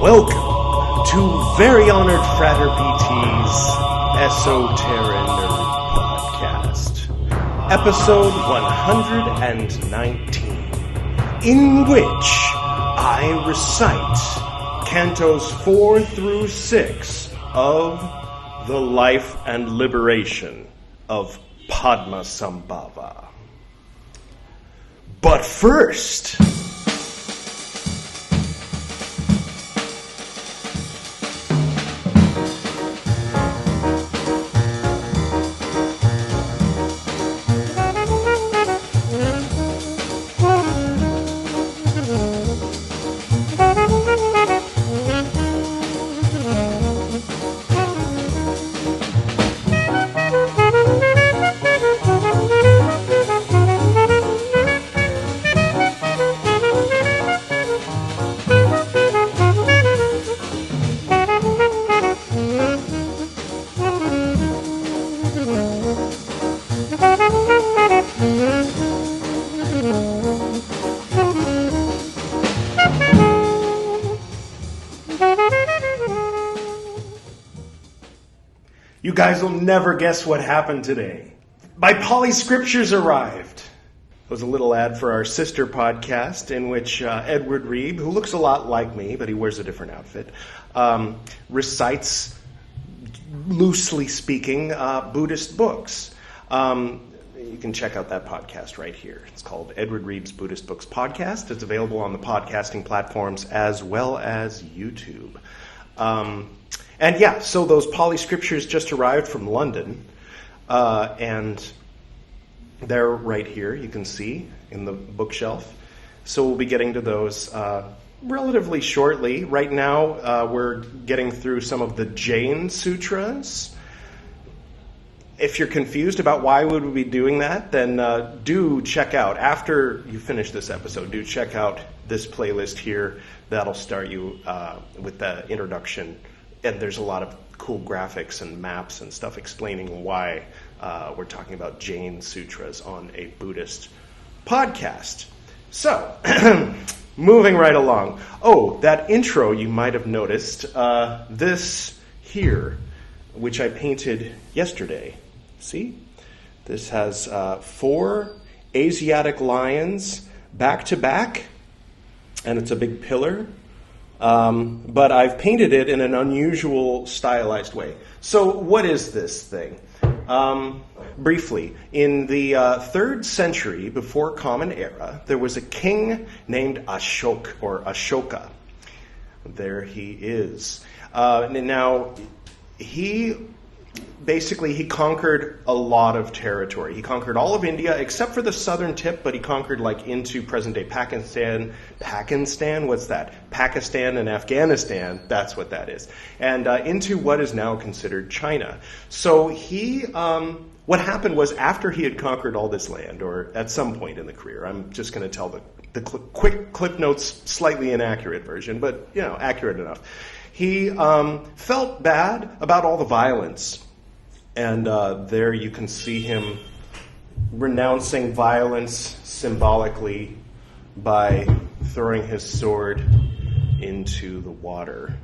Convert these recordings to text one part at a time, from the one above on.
Welcome to Very Honored Frater PT's Esoterinerd podcast, episode 119, in which I recite Cantos 4 through 6 of The Life and Liberation of Padmasambhava. But first, you guys will never guess what happened today. My Poly Scriptures arrived. It was a little ad for our sister podcast in which Edward Reeb, who looks a lot like me, but he wears a different outfit, recites, loosely speaking, Buddhist books. You can check out that podcast right here. It's called Edward Reeb's Buddhist Books Podcast. It's available on the podcasting platforms as well as YouTube. And yeah, so those Poly Scriptures just arrived from London, and they're right here, you can see, in the bookshelf. So we'll be getting to those relatively shortly. Right now, we're getting through some of the Jain Sutras. If you're confused about why we would be doing that, then do check out, after you finish this episode, do check out this playlist here. That'll start you with the introduction. And there's a lot of cool graphics and maps and stuff explaining why we're talking about Jain Sutras on a Buddhist podcast. So, moving right along. Oh, that intro you might have noticed. This here, which I painted yesterday. See? This has 4 Asiatic lions back to back, and it's a big pillar. But I've painted it in an unusual, stylized way. So what is this thing? Briefly, in the 3rd century before Common Era, there was a king named Ashoka. There he is. Now, he conquered a lot of territory. He conquered all of India except for the southern tip, but he conquered into present-day Pakistan. What's that? Pakistan and Afghanistan, that's what that is. And into what is now considered China. So what happened was, after he had conquered all this land, or at some point in the career, I'm just going to tell the quick Cliff Notes, slightly inaccurate version, but accurate enough. He felt bad about all the violence. And there you can see him renouncing violence symbolically by throwing his sword into the water.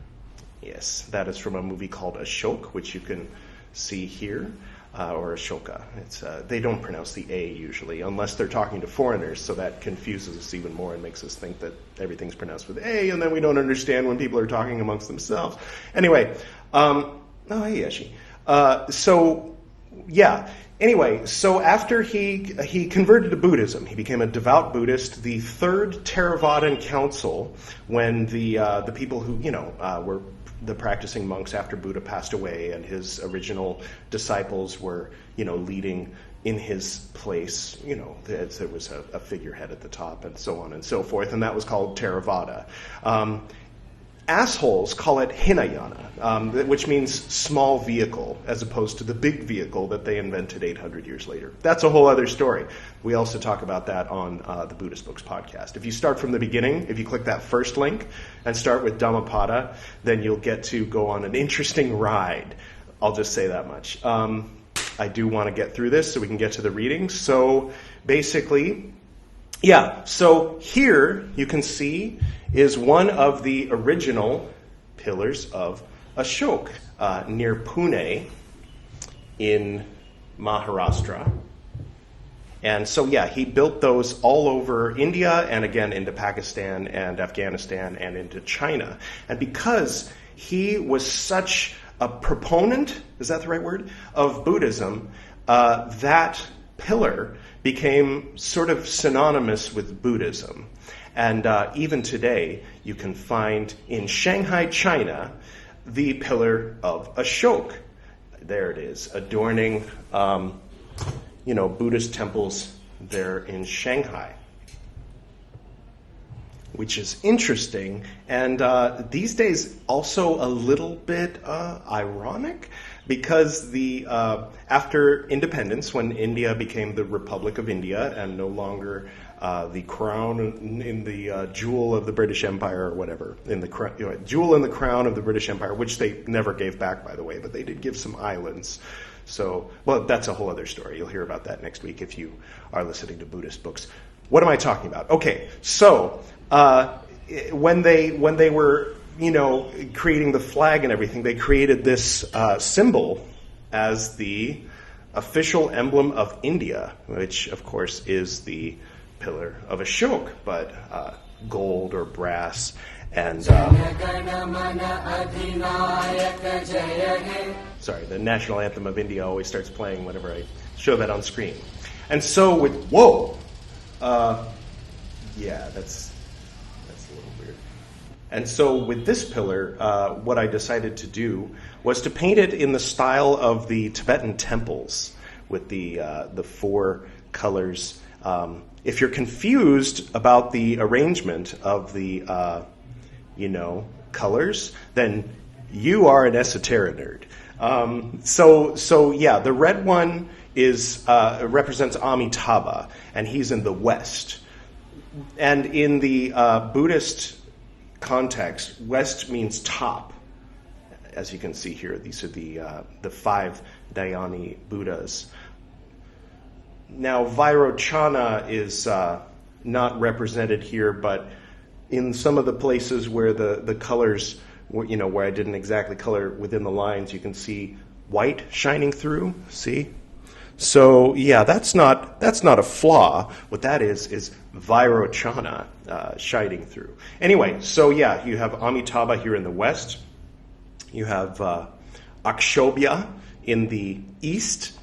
Yes, that is from a movie called Ashok, which you can see here, or Ashoka. They don't pronounce the A usually, unless they're talking to foreigners, so that confuses us even more and makes us think that everything pronounced with A, and then we don't understand when people are talking amongst themselves. Anyway, hey, Yeshe. So after he converted to Buddhism, he became a devout Buddhist. The 3rd Theravadan council, when the people who were the practicing monks after Buddha passed away, and his original disciples were leading in his place, there was a figurehead at the top, and so on and so forth, and that was called Theravada. Assholes call it Hinayana, which means small vehicle, as opposed to the big vehicle that they invented 800 years later. That's a whole other story. We also talk about that on the Buddhist Books podcast. If you start from the beginning, if you click that first link and start with Dhammapada, then you'll get to go on an interesting ride. I'll just say that much. I do want to get through this so we can get to the readings. So basically, so here you can see is one of the original pillars of Ashoka near Pune in Maharashtra. And so, yeah, he built those all over India and again into Pakistan and Afghanistan and into China. And because he was such a proponent, is that the right word, of Buddhism, that pillar became sort of synonymous with Buddhism. And even today, you can find in Shanghai, China, the pillar of Ashoka. There it is, adorning Buddhist temples there in Shanghai, which is interesting, and these days also a little bit ironic, because after independence, when India became the Republic of India and no longer the crown in the jewel of the British Empire or whatever, jewel in the crown of the British Empire, which they never gave back, by the way, but they did give some islands. So, well, that's a whole other story. You'll hear about that next week if you are listening to Buddhist books. What am I talking about? Okay, so when they were, creating the flag and everything, they created this symbol as the official emblem of India, which, of course, is the pillar of Ashoka, but gold or brass. And sorry, the national anthem of India always starts playing whenever I show that on screen. And so with yeah, that's a little weird. And so with this pillar, what I decided to do was to paint it in the style of the Tibetan temples with the 4 colors. If you're confused about the arrangement of the colors, then you are an Esoterinerd. So yeah, the red one represents Amitabha, and he's in the west. And in the Buddhist context, west means top. As you can see here, these are the 5 Dhyani Buddhas. Now, Vairochana is not represented here, but in some of the places where the colors, where I didn't exactly color within the lines, you can see white shining through. See? So yeah, that's not a flaw. What that is Vairochana shining through. Anyway, so yeah, you have Amitabha here in the west. You have Akshobhya in the east,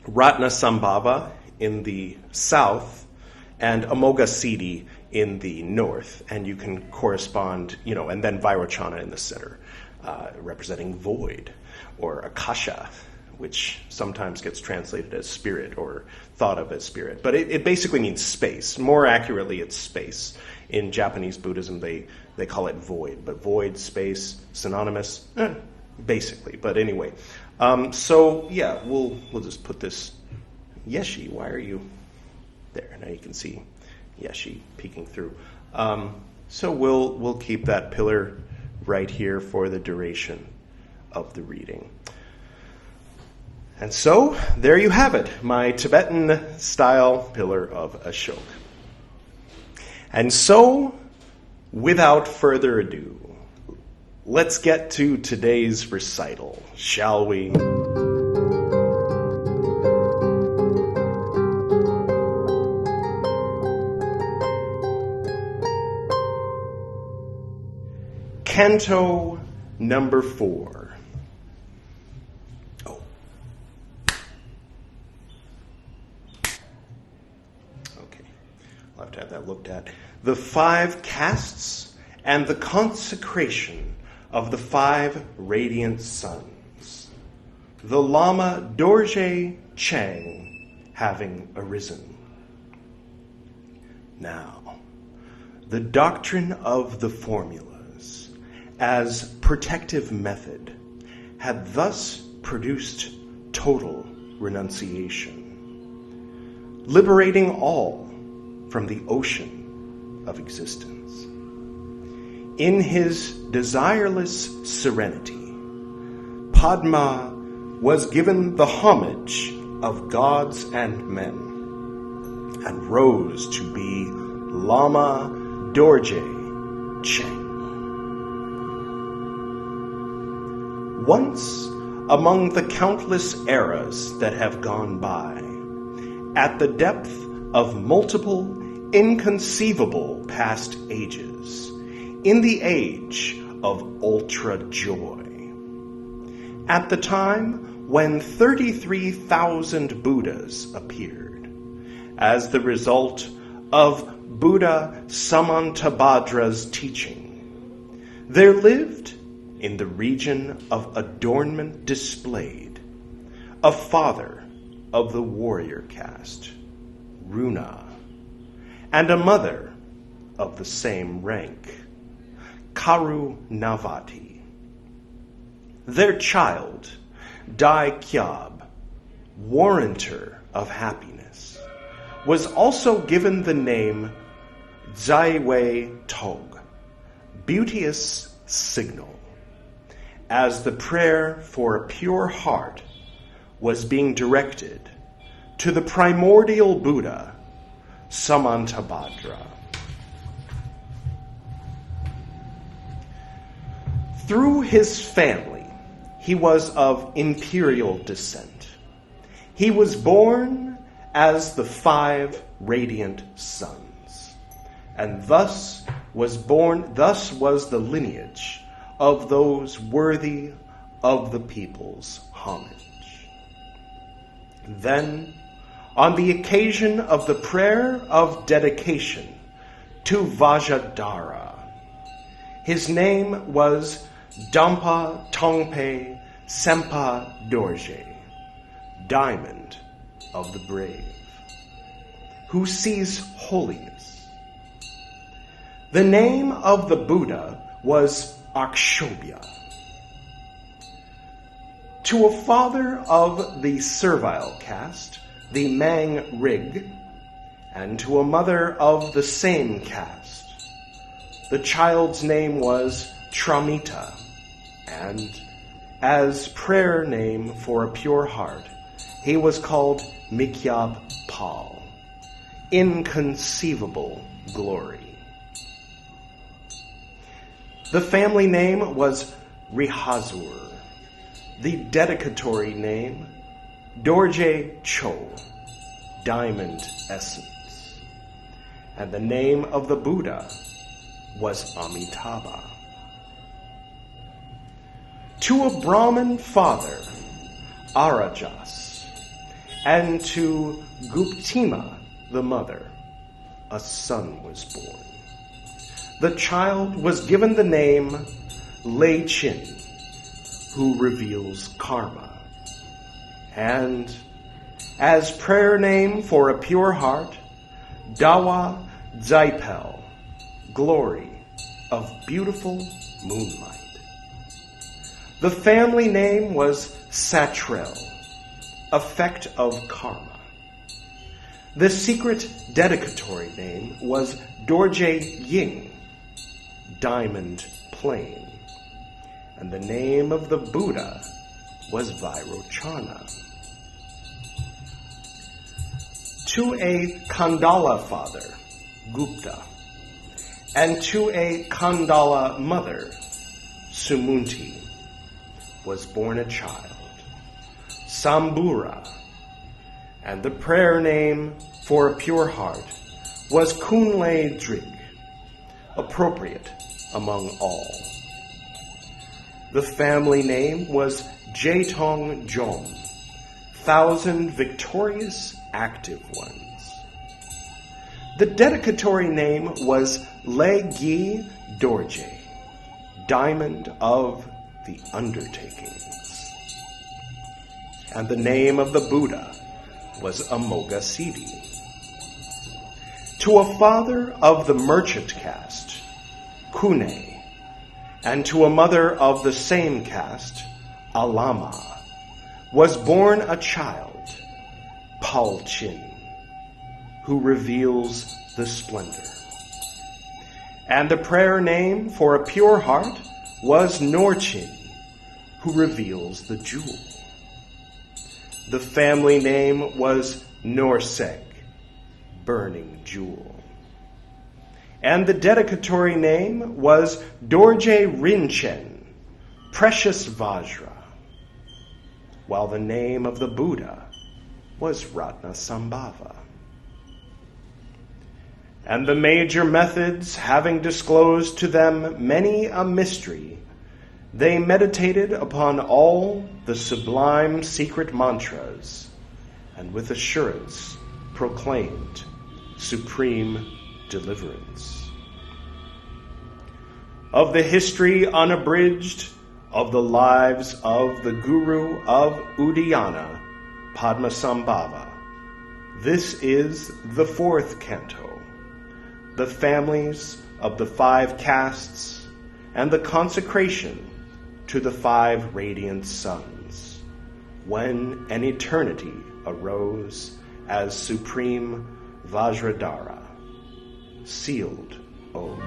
Padmasambhava in the south, and Amoghasiddhi in the north. And you can correspond, and then Vairochana in the center, representing void, or Akasha, which sometimes gets translated as spirit or thought of as spirit. But it basically means space. More accurately, it's space. In Japanese Buddhism, they call it void. But void, space, synonymous, basically. But anyway, so yeah, we'll just put this. Yeshe, why are you there? Now you can see Yeshe peeking through. So we'll keep that pillar right here for the duration of the reading. And so, there you have it, my Tibetan-style pillar of Ashoka. And so, without further ado, let's get to today's recital, shall we? Canto number 4. I'll have to have that looked at. The 5 castes and the consecration of the 5 radiant suns. The Lama Dorje Chang having arisen. Now, the doctrine of the formulas as protective method had thus produced total renunciation, liberating all from the ocean of existence. In his desireless serenity, Padma was given the homage of gods and men, and rose to be Lama Dorje Chang. Once, among the countless eras that have gone by, at the depth of multiple, inconceivable past ages, in the age of ultra joy, at the time when 33,000 Buddhas appeared, as the result of Buddha Samantabhadra's teaching, there lived, in the region of adornment displayed, a father of the warrior caste, Runa, and a mother of the same rank, Karunavati. Their child, Dai Kyab, warranter of happiness, was also given the name Zaiwei Tog, beauteous signal, as the prayer for a pure heart was being directed to the primordial Buddha, Samantabhadra. Through his family, he was of imperial descent. He was born as the 5 radiant sons, and thus was the lineage of those worthy of the people's homage. Then, on the occasion of the prayer of dedication to Vajradhara, his name was Dampa Tongpe Sempa Dorje, Diamond of the Brave, who sees holiness. The name of the Buddha was Akshobhya. To a father of the servile caste, the Mang Rig, and to a mother of the same caste, the child's name was Tramita, and as prayer name for a pure heart, he was called Mikyab Pal, inconceivable glory. The family name was Rihazur, the dedicatory name Dorje Cho, diamond essence, and the name of the Buddha was Amitabha. To a Brahmin father, Arajas, and to Guptima, the mother, a son was born. The child was given the name Lei Chin, who reveals karma, and as prayer name for a pure heart, Dawa Zaipel, glory of beautiful moonlight. The family name was Satrel, effect of karma. The secret dedicatory name was Dorje Ying, diamond plain, and the name of the Buddha was Vairochana. To a Khandala father, Gupta, and to a Khandala mother, Sumunti, was born a child, Sambura, and the prayer name for a pure heart was Kunle Drig, appropriate among all. The family name was Jetong Jom, 1,000 victorious active ones. The dedicatory name was Le Gi Dorje, diamond of the undertakings. And the name of the Buddha was Amoghasiddhi. To a father of the merchant caste, Kune, and to a mother of the same caste, Alama, was born a child, Palchin, who reveals the splendor. And the prayer name for a pure heart was Norchin, who reveals the jewel. The family name was Norseg, burning jewel. And the dedicatory name was Dorje Rinchen, precious Vajra, while the name of the Buddha was Padmasambhava. And the major methods having disclosed to them many a mystery, they meditated upon all the sublime secret mantras, and with assurance proclaimed supreme deliverance. Of the history unabridged of the lives of the Guru of Udayana, Padmasambhava, this is the 4th canto, the families of the 5 castes and the consecration to the 5 radiant suns, when an eternity arose as supreme Vajradhara, sealed odes.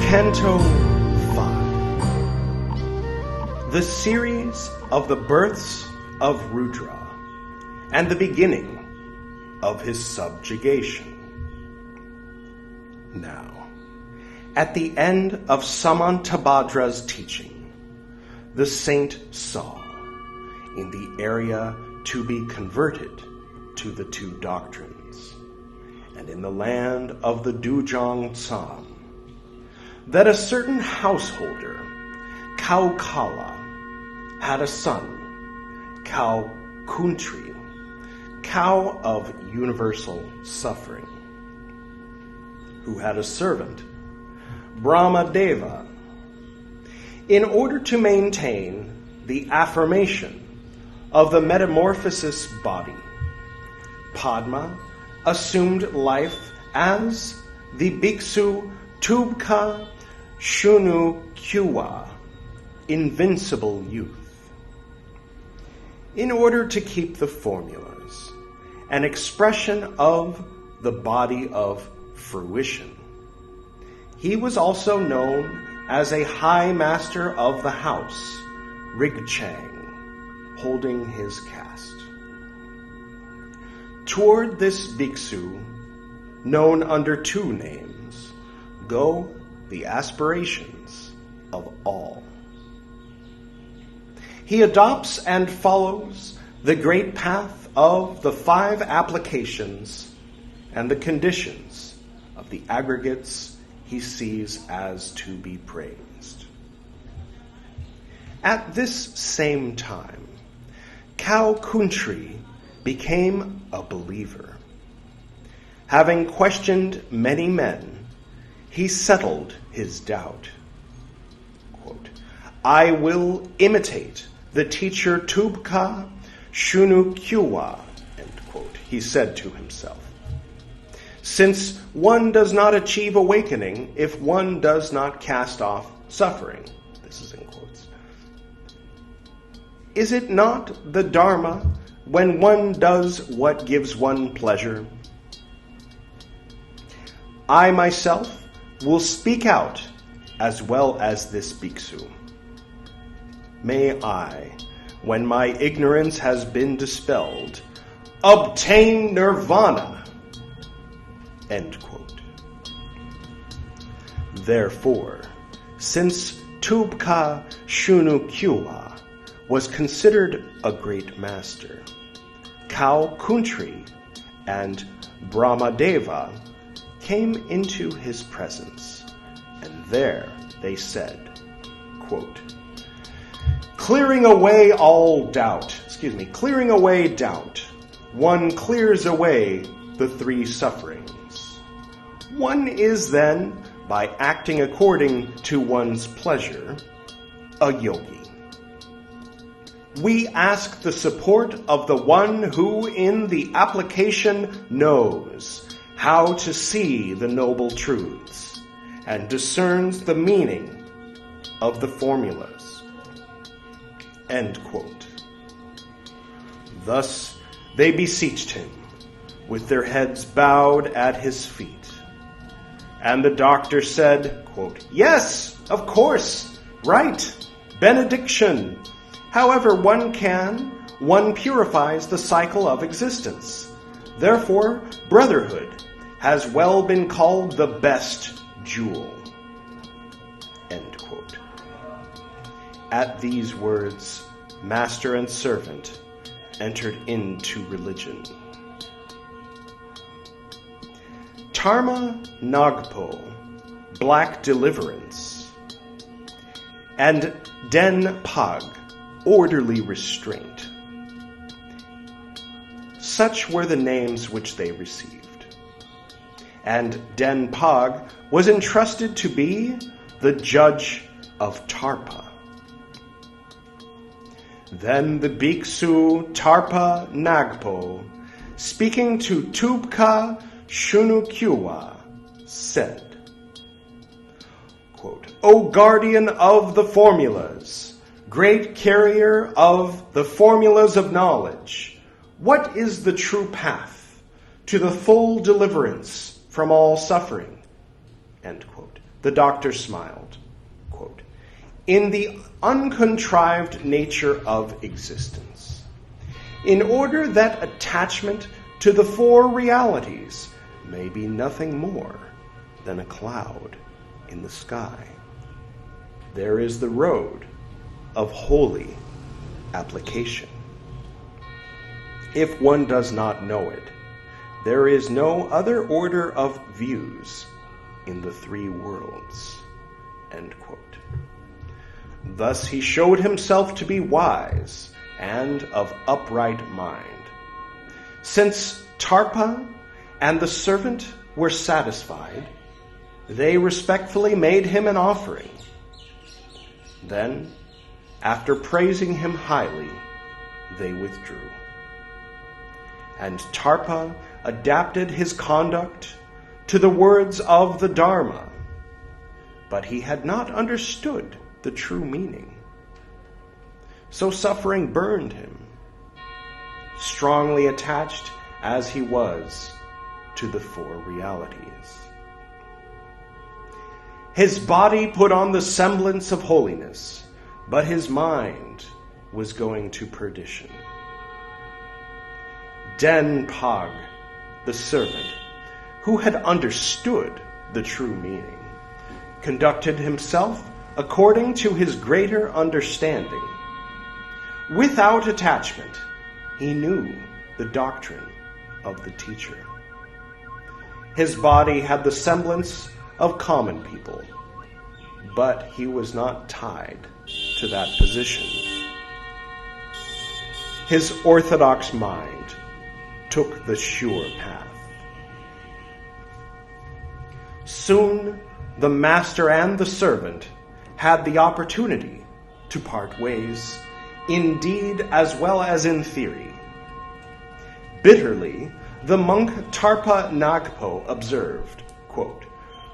Canto 5. The series of the births of Rudra and the beginning of his subjugation. Now, at the end of Samantabhadra's teaching, the saint saw, in the area to be converted to the 2 doctrines, and in the land of the Dujang Tsam, that a certain householder, Kaukala, had a son, Kau Kuntri, cow of universal suffering, who had a servant, Brahmadeva. In order to maintain the affirmation of the metamorphosis body, Padma assumed life as the bhiksu Tubka Shunu Kyuwa, invincible youth. In order to keep the formulas, an expression of the body of fruition, he was also known as a high master of the house, Rigchang, holding his caste. Toward this bhiksu, known under 2 names, go the aspirations of all. He adopts and follows the great path of the 5 applications and the conditions of the aggregates he sees as to be praised. At this same time, Kau Kuntri became a believer. Having questioned many men, he settled his doubt. Quote, I will imitate the teacher Tubka Shunu Kyuwa, end quote, he said to himself. Since one does not achieve awakening if one does not cast off suffering. This is in quotes. Is it not the Dharma when one does what gives one pleasure? I myself will speak out as well as this bhiksu. May I, when my ignorance has been dispelled, obtain nirvana. End quote. Therefore, since Tubka Shunu Kyuwa was considered a great master, Kau Kuntri and Brahmadeva came into his presence, and there they said, quote, clearing away doubt, one clears away the 3 sufferings. One is then, by acting according to one's pleasure, a yogi. We ask the support of the one who in the application knows how to see the noble truths and discerns the meaning of the formulas. End quote. Thus they beseeched him, with their heads bowed at his feet. And the doctor said, quote, yes, of course, right, benediction. However one purifies the cycle of existence. Therefore, brotherhood has well been called the best jewel. End quote. At these words, master and servant entered into religion. Dharma Ngakpa, black deliverance, and Den Pag, orderly restraint. Such were the names which they received. And Den Pag was entrusted to be the judge of Tarpa. Then the Bhiksu Tarpa Ngakpa, speaking to Tubka Shunukyuwa, said, quote, O guardian of the formulas, great carrier of the formulas of knowledge, what is the true path to the full deliverance from all suffering? End quote. The doctor smiled, quote, in the uncontrived nature of existence, in order that attachment to the four realities may be nothing more than a cloud in the sky. There is the road of holy application. If one does not know it, there is no other order of views in the three worlds. End quote. Thus he showed himself to be wise and of upright mind. Since Tarpa and the servant were satisfied, they respectfully made him an offering. Then, after praising him highly, they withdrew. And Tarpa adapted his conduct to the words of the Dharma, but he had not understood the true meaning. So suffering burned him, strongly attached as he was to the four realities. His body put on the semblance of holiness, but his mind was going to perdition. Den Pag, the servant, who had understood the true meaning, conducted himself according to his greater understanding. Without attachment, he knew the doctrine of the teacher. His body had the semblance of common people, but he was not tied to that position. His orthodox mind took the sure path. Soon, the master and the servant had the opportunity to part ways, in deed as well as in theory. Bitterly, the monk Tarpa Ngakpa observed, quote,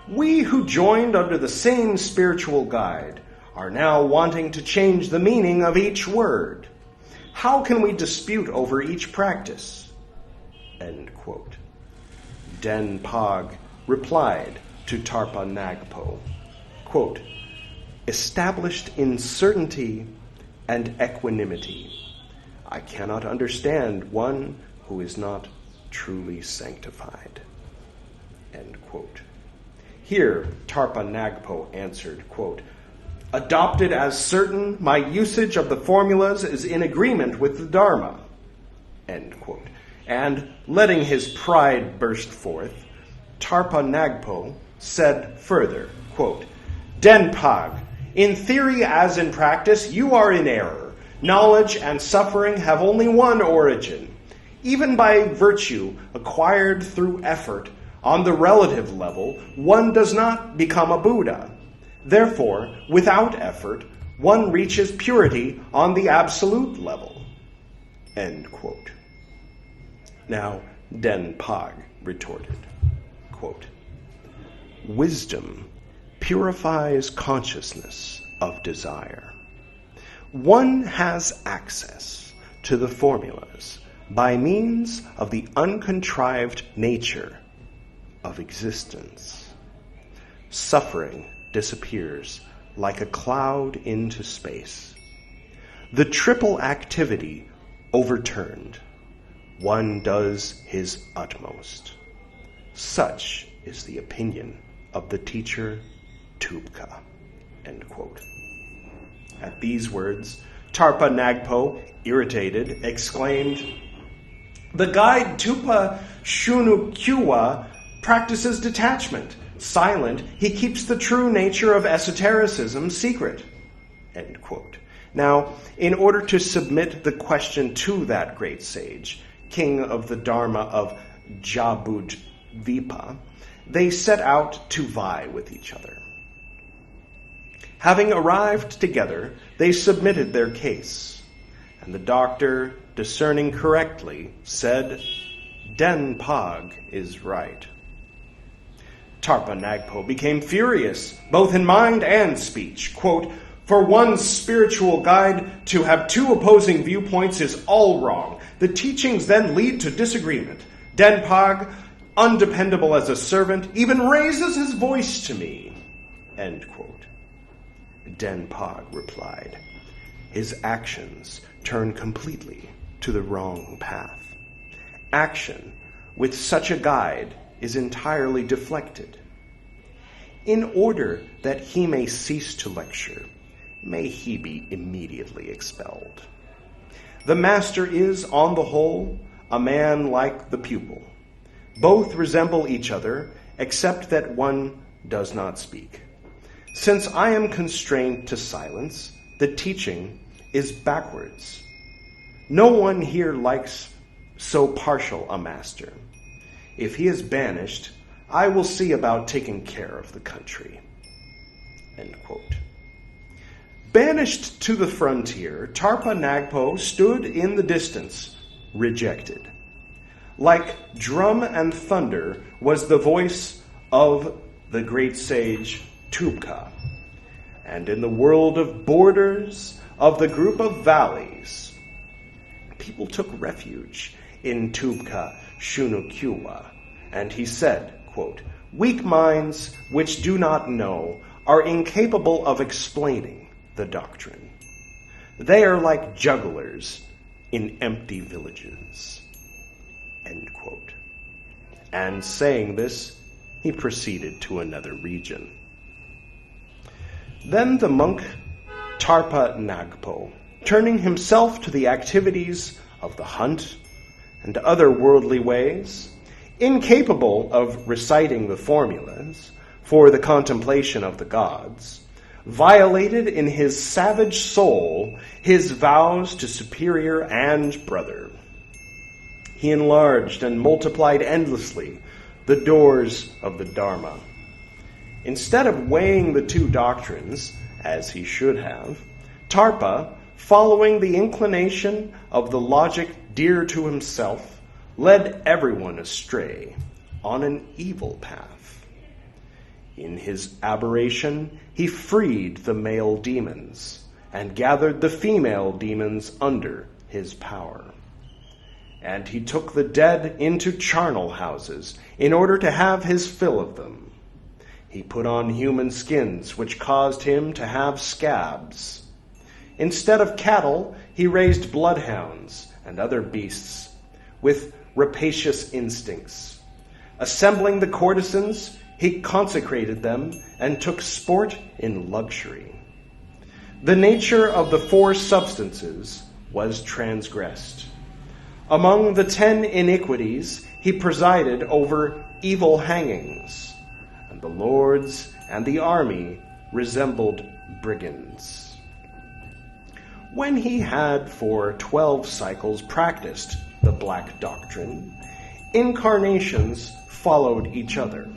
we who joined under the same spiritual guide are now wanting to change the meaning of each word. How can we dispute over each practice? End quote. Den Pag replied to Tarpa Ngakpa, quote, established in certainty and equanimity, I cannot understand one who is not truly sanctified. End quote. Here, Tarpa Ngakpa answered, quote, adopted as certain, my usage of the formulas is in agreement with the Dharma. End quote. And letting his pride burst forth, Tarpa Ngakpa said further, quote, Den Pag, in theory as in practice, you are in error. Knowledge and suffering have only one origin. Even by virtue acquired through effort on the relative level, one does not become a Buddha. Therefore, without effort, one reaches purity on the absolute level. End quote. Now, Den Pag retorted, quote, wisdom purifies consciousness of desire. One has access to the formulas by means of the uncontrived nature of existence. Suffering disappears like a cloud into space. the triple activity overturned. One does his utmost. Such is the opinion of the teacher Tubka." End quote. At these words, Tarpa Nagpo, irritated, exclaimed, "The guide Tupa Shunukyuwa practices detachment. Silent, he keeps the true nature of esotericism secret." End quote. Now, in order to submit the question to that great sage, king of the Dharma of Jabudvipa, they set out to vie with each other. Having arrived together, they submitted their case, and the doctor, discerning correctly, said, "Den Pog is right." Tarpa Nagpo became furious, both in mind and speech. Quote, "For one spiritual guide to have two opposing viewpoints is all wrong. The teachings then lead to disagreement. Den Pog, undependable as a servant, even raises his voice to me." End quote. Den Pog replied, "His actions turn completely to the wrong path. Action with such a guide is entirely deflected. In order that he may cease to lecture, may he be immediately expelled. The master is, on the whole, a man like the pupil. Both resemble each other, except that one does not speak. Since I am constrained to silence, the teaching is backwards. No one here likes so partial a master. If he is banished, I will see about taking care of the country." End quote. Banished to the frontier, Tarpa Nagpo stood in the distance, rejected. Like drum and thunder was the voice of the great sage Tubka, and in the world of borders, of the group of valleys, people took refuge in Tubka Shunukyuwa, and he said, quote, "Weak minds which do not know are incapable of explaining the doctrine. They are like jugglers in empty villages." End quote. And saying this, he proceeded to another region. Then the monk Tarpa Nagpo, turning himself to the activities of the hunt and other worldly ways, incapable of reciting the formulas for the contemplation of the gods, violated in his savage soul his vows to superior and brother. He enlarged and multiplied endlessly the doors of the Dharma. Instead of weighing the two doctrines, as he should have, Tarpa, following the inclination of the logic dear to himself, led everyone astray on an evil path. In his aberration, he freed the male demons and gathered the female demons under his power. And he took the dead into charnel houses in order to have his fill of them. He put on human skins, which caused him to have scabs. Instead of cattle, he raised bloodhounds and other beasts with rapacious instincts. Assembling the courtesans, he consecrated them and took sport in luxury. The nature of the four substances was transgressed. Among the 10 iniquities, he presided over evil hangings, and the lords and the army resembled brigands. When he had for 12 cycles practiced the black doctrine, incarnations followed each other.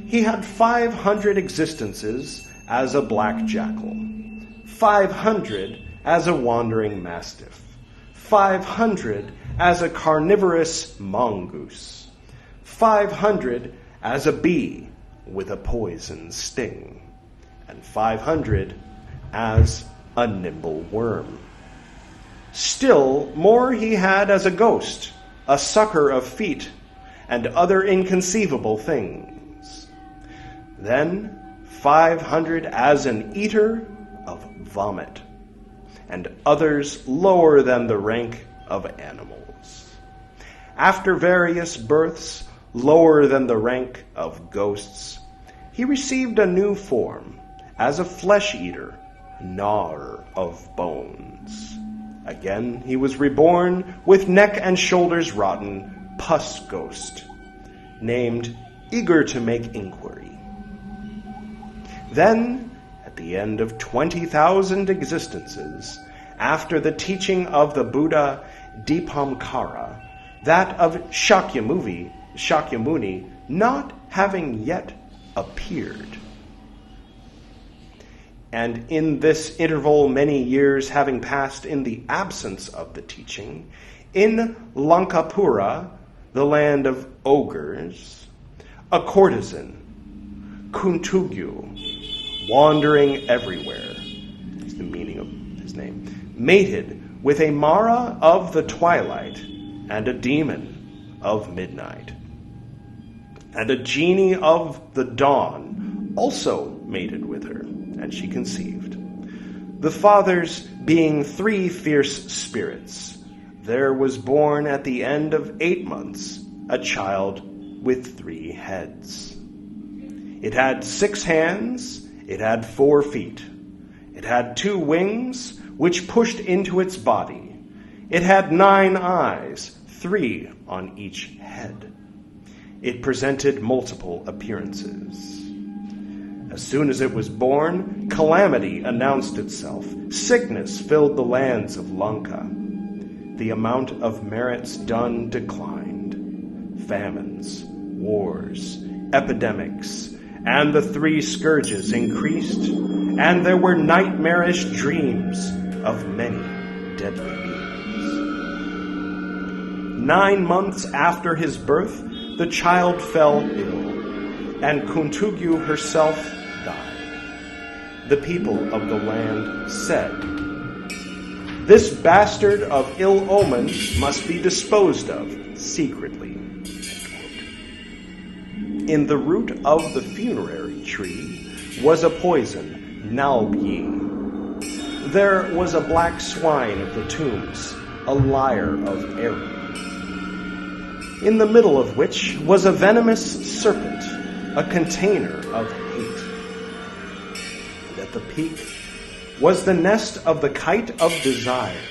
He had 500 existences as a black jackal, 500 as a wandering mastiff, 500 as a carnivorous mongoose, 500 as a bee with a poison sting, and 500 as a nimble worm. Still more he had as a ghost, a sucker of feet, and other inconceivable things. Then 500 as an eater of vomit, and others lower than the rank of animals. After various births, lower than the rank of ghosts, he received a new form as a flesh-eater, gnawer of bones. Again he was reborn with neck and shoulders rotten, pus ghost, named Eager to Make Inquiry. Then, at the end of 20,000 existences, after the teaching of the Buddha Dipamkara, that of Shakyamuni not having yet appeared. And in this interval, many years having passed in the absence of the teaching, in Lankapura, the land of ogres, a courtesan, Kuntugyu, wandering everywhere, is the meaning of his name, mated with a Mara of the twilight and a demon of midnight. And a genie of the dawn also mated with her, and she conceived. The fathers being 3 fierce spirits, there was born at the end of 8 months a child with 3 heads. It had 6 hands, it had 4 feet. It had 2 wings, which pushed into its body. It had 9 eyes, 3 on each head. It presented multiple appearances. As soon as it was born, calamity announced itself. Sickness filled the lands of Lanka. The amount of merits done declined. Famines, wars, epidemics, and the 3 scourges increased, and there were nightmarish dreams of many deadly beings. 9 months after his birth, the child fell ill, and Kuntugyu herself died. The people of the land said, "This bastard of ill omen must be disposed of secretly." In the root of the funerary tree was a poison, Nalgyi. There was a black swine of the tombs, a lyre of Eri, in the middle of which was a venomous serpent, a container of hate. And at the peak was the nest of the kite of desire.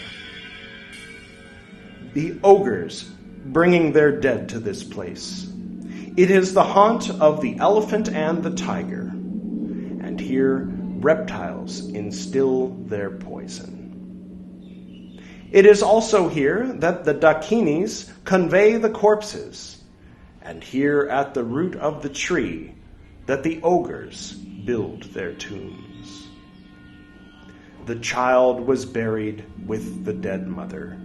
The ogres bringing their dead to this place. It is the haunt of the elephant and the tiger, and here reptiles instill their poison. It is also here that the Dakinis convey the corpses, and here at the root of the tree that the ogres build their tombs. The child was buried with the dead mother.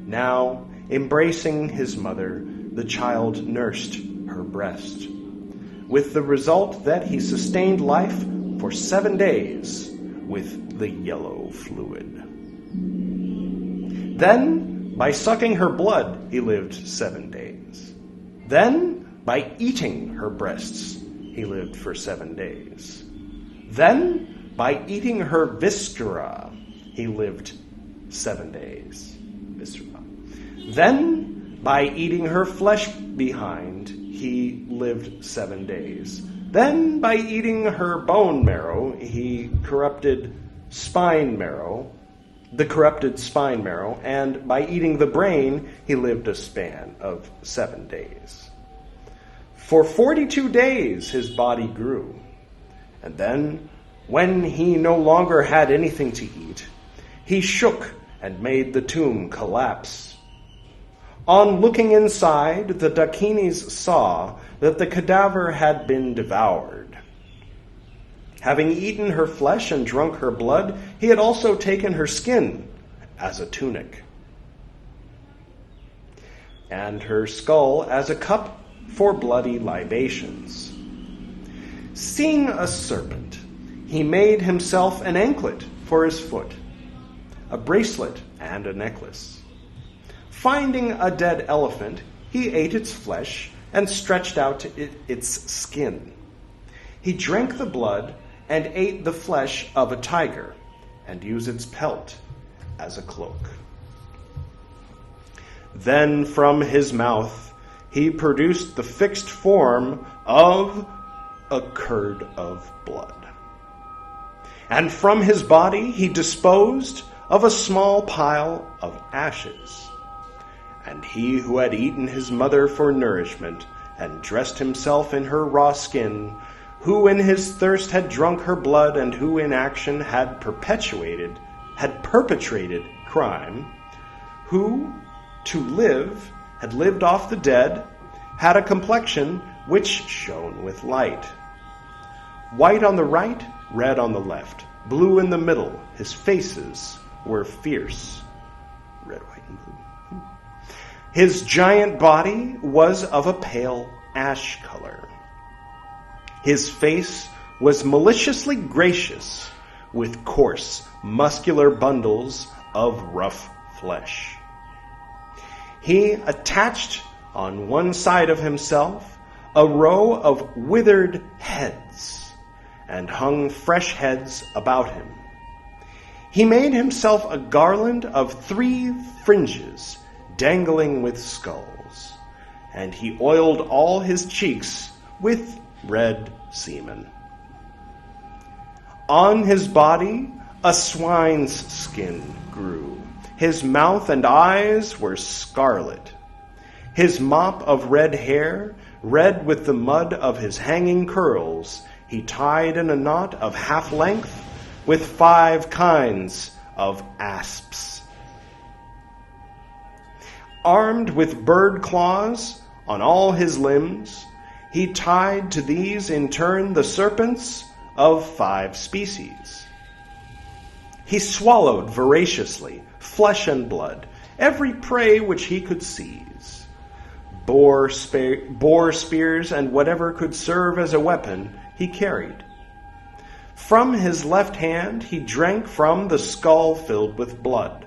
Now, embracing his mother, the child nursed her breast, with the result that he sustained life for 7 days with the yellow fluid. Then, by sucking her blood, he lived 7 days. Then, by eating her breasts, he lived for 7 days. Then, by eating her viscera, he lived 7 days. Viscera. Then, by eating her flesh behind, he lived 7 days. Then, by eating her bone marrow, he corrupted the corrupted spine marrow, and by eating the brain, he lived a span of 7 days. For 42 days his body grew, and then, when he no longer had anything to eat, he shook and made the tomb collapse. On looking inside, the Dakinis saw that the cadaver had been devoured. Having eaten her flesh and drunk her blood, he had also taken her skin as a tunic, and her skull as a cup for bloody libations. Seeing a serpent, he made himself an anklet for his foot, a bracelet and a necklace. Finding a dead elephant, he ate its flesh and stretched out its skin. He drank the blood and ate the flesh of a tiger, and use its pelt as a cloak. Then from his mouth he produced the fixed form of a curd of blood. And from his body he disposed of a small pile of ashes. And he who had eaten his mother for nourishment, and dressed himself in her raw skin, who in his thirst had drunk her blood, and who in action had perpetrated crime, who to live had lived off the dead, had a complexion which shone with light. White on the right, red on the left, blue in the middle, his faces were fierce. Red, white, and blue. His giant body was of a pale ash color. His face was maliciously gracious, with coarse, muscular bundles of rough flesh. He attached on one side of himself a row of withered heads, and hung fresh heads about him. He made himself a garland of 3 fringes, dangling with skulls, and he oiled all his cheeks with red semen. On his body a swine's skin grew. His mouth and eyes were scarlet. His mop of red hair, red with the mud of his hanging curls, he tied in a knot of half length with 5 kinds of asps. Armed with bird claws on all his limbs, he tied to these in turn the serpents of 5 species. He swallowed voraciously flesh and blood, every prey which he could seize. Boar spears and whatever could serve as a weapon he carried. From his left hand he drank from the skull filled with blood.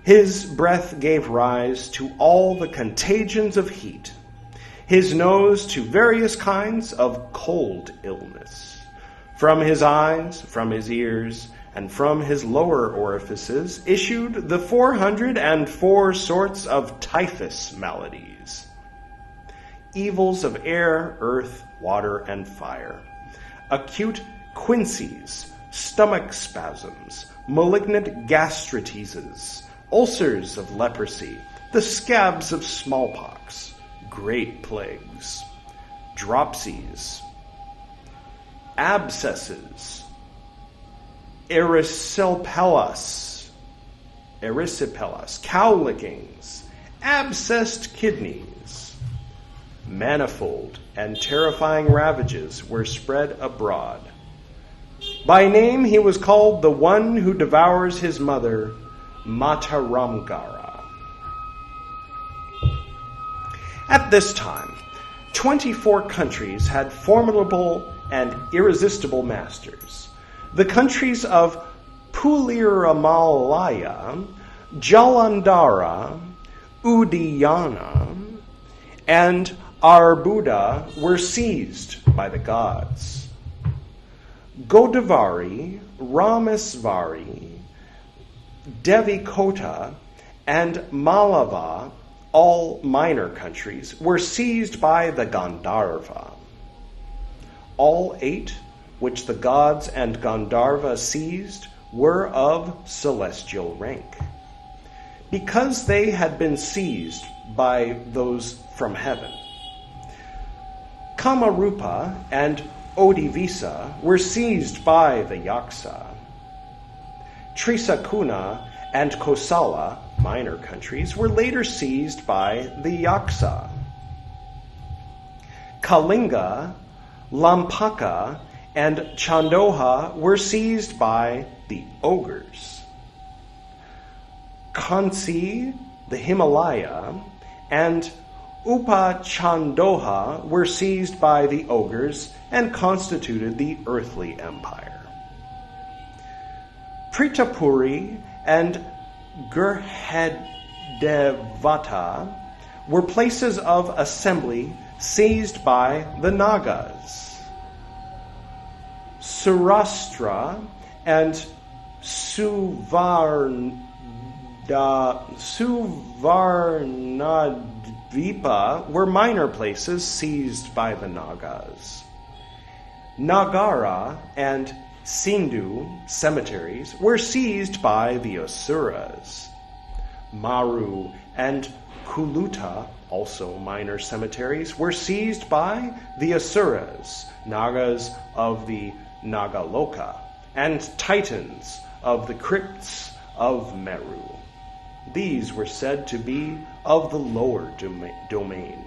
His breath gave rise to all the contagions of heat, his nose to various kinds of cold illness. From his eyes, from his ears, and from his lower orifices issued the 404 sorts of typhus maladies, evils of air, earth, water, and fire, acute quinsys, stomach spasms, malignant gastritis, ulcers of leprosy, the scabs of smallpox, great plagues, dropsies, abscesses, erysipelas, cowlickings, abscessed kidneys. Manifold and terrifying ravages were spread abroad. By name he was called the one who devours his mother, Mataramgara. At this time, 24 countries had formidable and irresistible masters. The countries of Puliramalaya, Jalandhara, Udayana, and Arbuda were seized by the gods. Godavari, Ramesvari, Devikota, and Malava, all minor countries, were seized by the Gandharva. All 8 which the gods and Gandharva seized were of celestial rank. Because they had been seized by those from heaven. Kamarupa and Odivisa were seized by the Yaksa. Trisakuna and Kosala, minor countries, were later seized by the Yaksa. Kalinga, Lampaka, and Chandoha were seized by the ogres. Kansi, the Himalaya, and Upachandoha were seized by the ogres and constituted the earthly empire. Pritapuri and Gurhedevata were places of assembly seized by the Nagas. Surashtra and Suvarnadvipa were minor places seized by the Nagas. Nagara and Sindhu cemeteries were seized by the Asuras. Maru and Kuluta, also minor cemeteries, were seized by the Asuras, Nagas of the Nagaloka, and Titans of the crypts of Meru. These were said to be of the lower domain.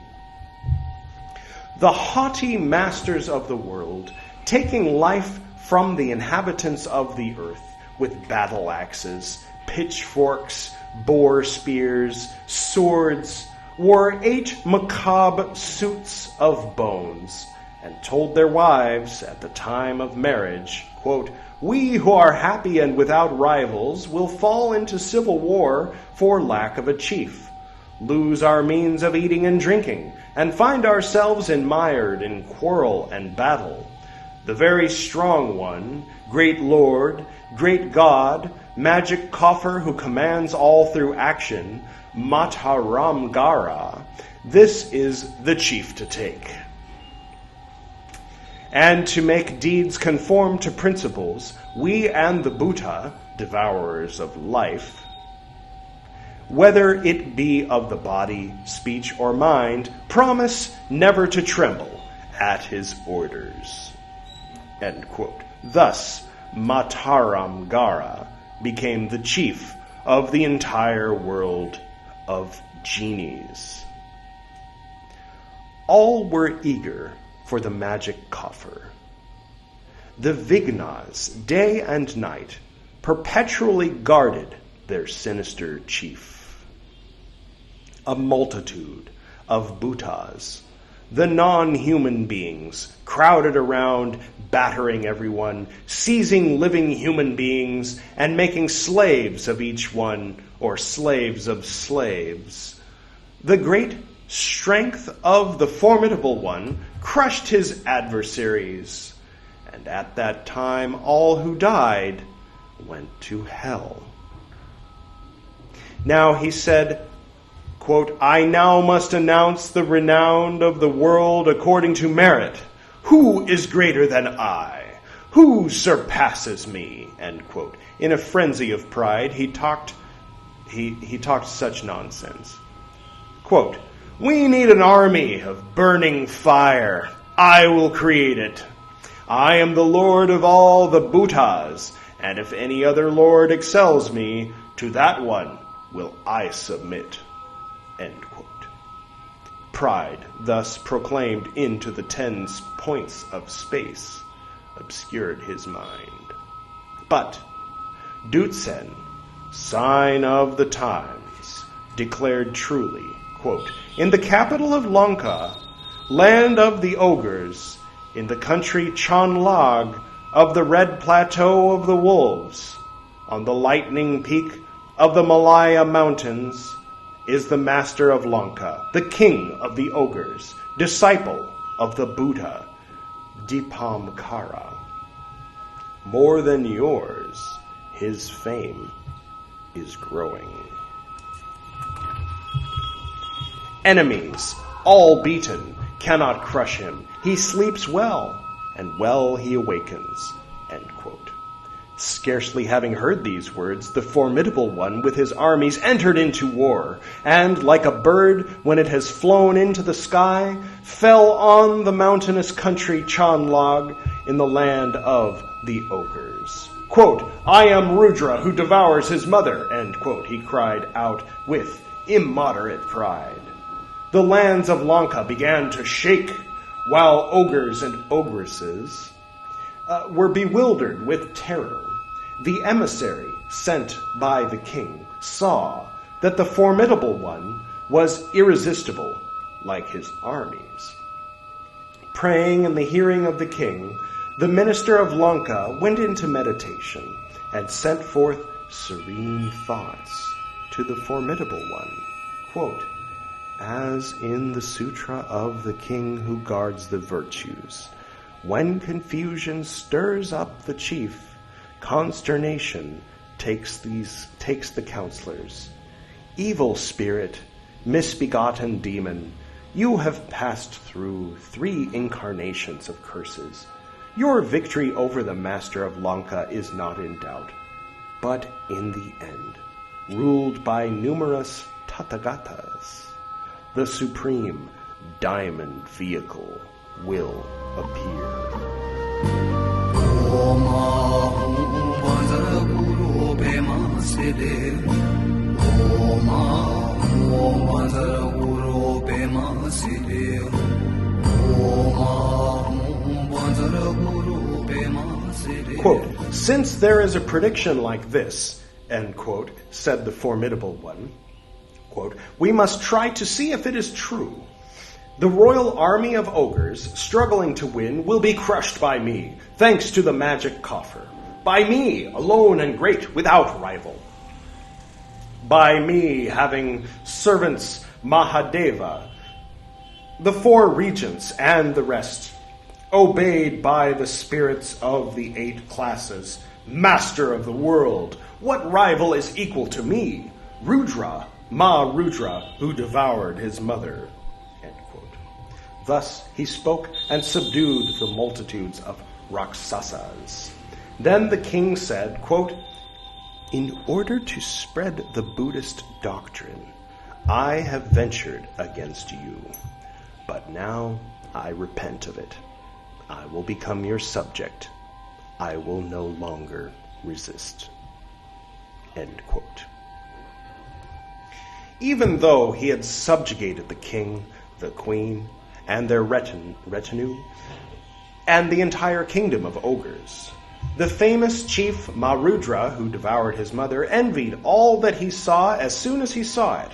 The haughty masters of the world, taking life from the inhabitants of the earth with battle axes, pitchforks, boar spears, swords, wore 8 macabre suits of bones, and told their wives at the time of marriage, quote, "We who are happy and without rivals will fall into civil war for lack of a chief, lose our means of eating and drinking, and find ourselves enmired in quarrel and battle. The very strong one, great Lord, great God, magic coffer who commands all through action, Matharamgara, this is the chief to take. And to make deeds conform to principles, we and the Buddha, devourers of life, whether it be of the body, speech, or mind, promise never to tremble at his orders." End quote. Thus, Matharamgara became the chief of the entire world of genies. All were eager for the magic coffer. The Vignas, day and night, perpetually guarded their sinister chief. A multitude of Bhutas, the non-human beings, crowded around, battering everyone, seizing living human beings, and making slaves of each one, or slaves of slaves. The great strength of the formidable one crushed his adversaries, and at that time all who died went to hell. Now he said, quote, "I now must announce the renown of the world according to merit. Who is greater than I? Who surpasses me?" End quote. In a frenzy of pride, he talked such nonsense. Quote, "We need an army of burning fire. I will create it. I am the lord of all the Bhutas, and if any other lord excels me, to that one will I submit." End quote. Pride, thus proclaimed into the 10 points of space, obscured his mind. But Dutsen, sign of the times, declared truly, quote, "In the capital of Lanka, land of the ogres, in the country Chanlag of the red plateau of the wolves, on the lightning peak of the Malaya mountains, is the master of Lanka, the king of the ogres, disciple of the Buddha, Dipamkara. More than yours, his fame is growing. Enemies, all beaten, cannot crush him. He sleeps well, and well he awakens." End quote. Scarcely having heard these words, the formidable one with his armies entered into war, and, like a bird when it has flown into the sky, fell on the mountainous country Chanlag in the land of the ogres. Quote, "I am Rudra who devours his mother," end quote, he cried out with immoderate pride. The lands of Lanka began to shake, while ogres and ogresses were bewildered with terror. The emissary sent by the king saw that the formidable one was irresistible, like his armies. Praying in the hearing of the king, the minister of Lanka went into meditation and sent forth serene thoughts to the formidable one. Quote, "As in the sutra of the king who guards the virtues, when confusion stirs up the chief, Consternation takes the counselors. Evil spirit, misbegotten demon, you have passed through 3 incarnations of curses. Your victory over the master of Lanka is not in doubt. But in the end, ruled by numerous Tathagatas, the supreme diamond vehicle will appear. Quote, since there is a prediction like this, end quote, said the formidable one, quote, we must try to see if it is true. The royal army of ogres, struggling to win, will be crushed by me, thanks to the magic coffer. By me, alone and great, without rival. By me, having servants Mahadeva, the 4 regents and the rest, obeyed by the spirits of the 8 classes, master of the world, what rival is equal to me? Rudra, Rudra, who devoured his mother. End quote. Thus he spoke and subdued the multitudes of Rakshasas. Then the king said, quote, in order to spread the Buddhist doctrine, I have ventured against you, but now I repent of it. I will become your subject. I will no longer resist. End quote. Even though he had subjugated the king, the queen, and their retinue, and the entire kingdom of ogres, the famous chief Marudra, who devoured his mother, envied all that he saw as soon as he saw it.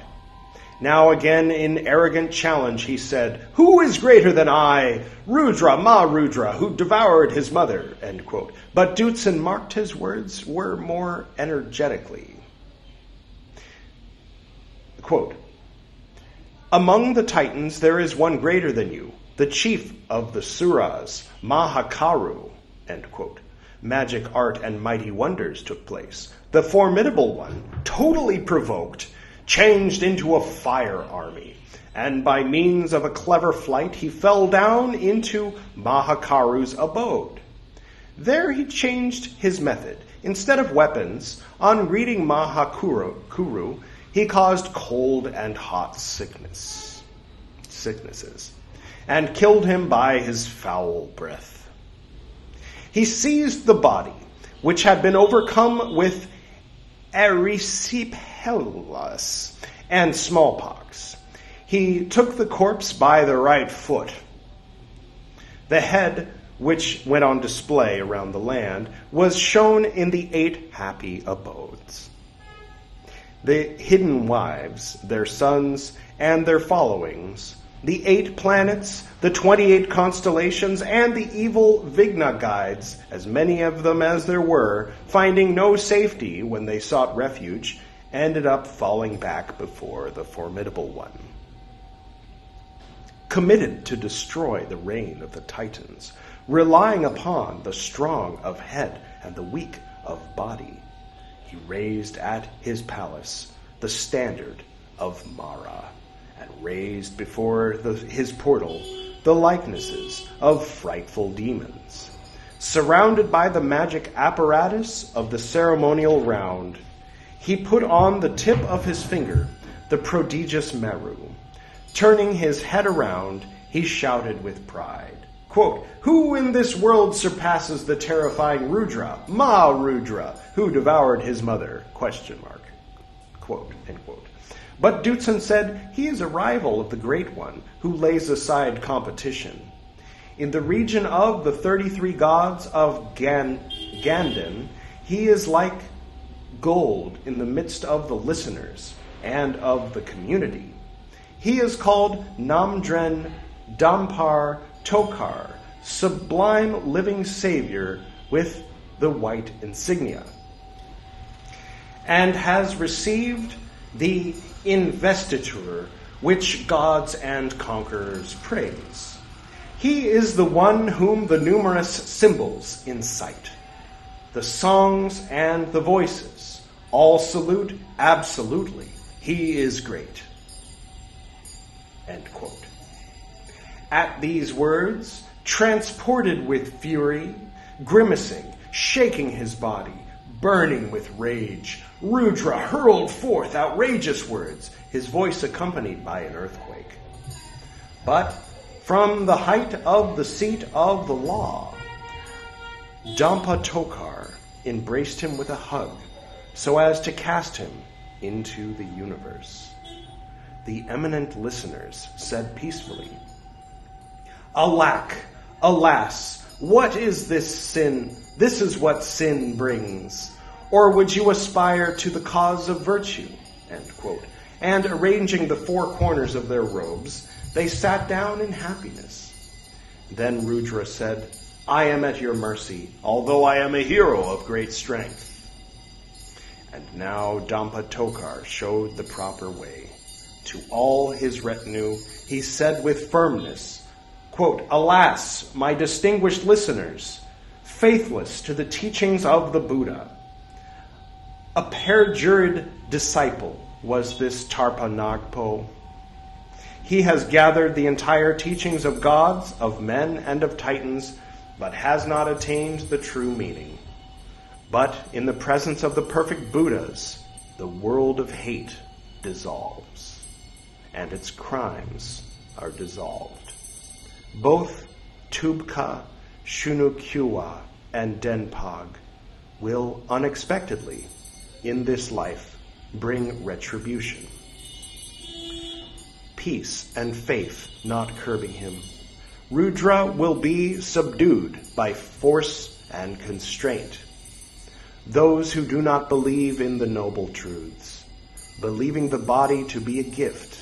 Now again, in arrogant challenge, he said, who is greater than I? Rudra, Rudra, who devoured his mother, end quote. But Dutzin marked his words were more energetically. Quote, among the Titans there is one greater than you, the chief of the Suras, Mahakaru, end quote. Magic art and mighty wonders took place. The formidable one, totally provoked, changed into a fire army, and by means of a clever flight he fell down into Mahakaru's abode. There he changed his method. Instead of weapons, on greeting Mahakuru, he caused cold and hot sicknesses, and killed him by his foul breath. He seized the body, which had been overcome with erysipelas and smallpox. He took the corpse by the right foot. The head, which went on display around the land, was shown in the 8 happy abodes. The hidden wives, their sons, and their followings, the 8 planets, the 28 constellations, and the evil Vigna guides, as many of them as there were, finding no safety when they sought refuge, ended up falling back before the formidable one. Committed to destroy the reign of the Titans, relying upon the strong of head and the weak of body, he raised at his palace the standard of Mara, and raised before his portal the likenesses of frightful demons. Surrounded by the magic apparatus of the ceremonial round, he put on the tip of his finger the prodigious Meru. Turning his head around, he shouted with pride, quote, who in this world surpasses the terrifying Rudra, Rudra, who devoured his mother? Question mark. Quote, end quote. But Dutzin said, he is a rival of the Great One, who lays aside competition. In the region of the 33 gods of Ganden, he is like gold in the midst of the listeners and of the community. He is called Namdren Dampar Tokar, sublime living savior with the white insignia, and has received the investiture which gods and conquerors praise. He is the one whom the numerous symbols incite. the songs and the voices, all salute absolutely. He is great. End quote. At these words, transported with fury, grimacing, shaking his body, burning with rage, Rudra hurled forth outrageous words, his voice accompanied by an earthquake. But from the height of the seat of the law, Dampa Tokar embraced him with a hug, so as to cast him into the universe. The eminent listeners said peacefully, "Alack, alas, what is this sin? This is what sin brings. Or would you aspire to the cause of virtue?" End quote. And arranging the four corners of their robes, they sat down in happiness. Then Rudra said, "I am at your mercy, although I am a hero of great strength." And now Dampa Tokar showed the proper way. To all his retinue, he said with firmness, quote, "Alas, my distinguished listeners, faithless to the teachings of the Buddha. A perjured disciple was this Tarpa Nagpo. He has gathered the entire teachings of gods, of men, and of titans, but has not attained the true meaning. But in the presence of the perfect Buddhas, the world of hate dissolves, and its crimes are dissolved. Both Tubka, Shunukyua, and Denpag will unexpectedly, in this life, bring retribution. Peace and faith not curbing him, Rudra will be subdued by force and constraint. Those who do not believe in the noble truths, believing the body to be a gift,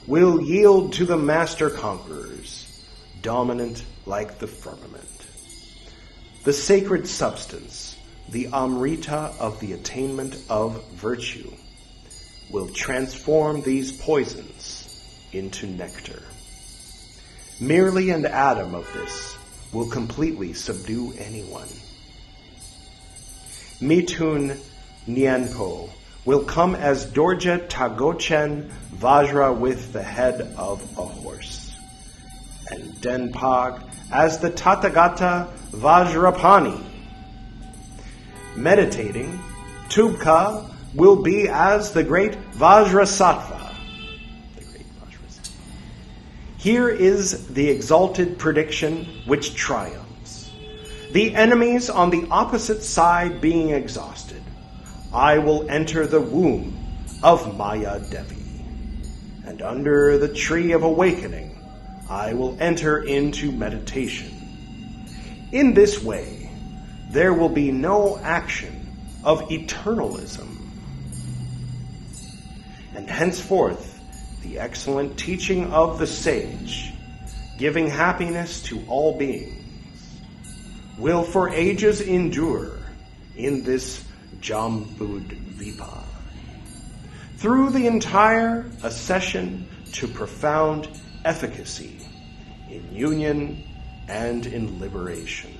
will yield to the master conquerors, dominant like the firmament. The sacred substance, the Amrita of the attainment of virtue, will transform these poisons into nectar. Merely an atom of this will completely subdue anyone. Mitun Nyenpo will come as Dorje Tagochen Vajra with the head of a horse, and Denpag as the Tathagata Vajrapani. Meditating, Tubka will be as the great Vajrasattva. Here is the exalted prediction which triumphs. The enemies on the opposite side being exhausted, I will enter the womb of Maya Devi, and under the tree of awakening, I will enter into meditation. In this way, there will be no action of eternalism. And henceforth, the excellent teaching of the sage, giving happiness to all beings, will for ages endure in this Jambudvipa, through the entire accession to profound efficacy in union and in liberation.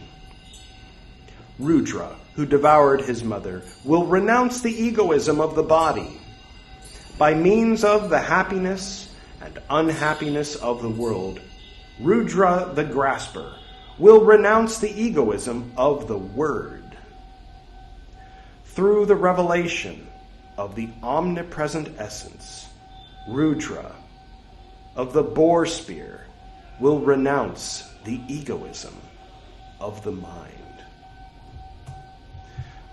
Rudra, who devoured his mother, will renounce the egoism of the body. By means of the happiness and unhappiness of the world, Rudra the grasper will renounce the egoism of the word. Through the revelation of the omnipresent essence, Rudra of the boar spear will renounce the egoism of the mind.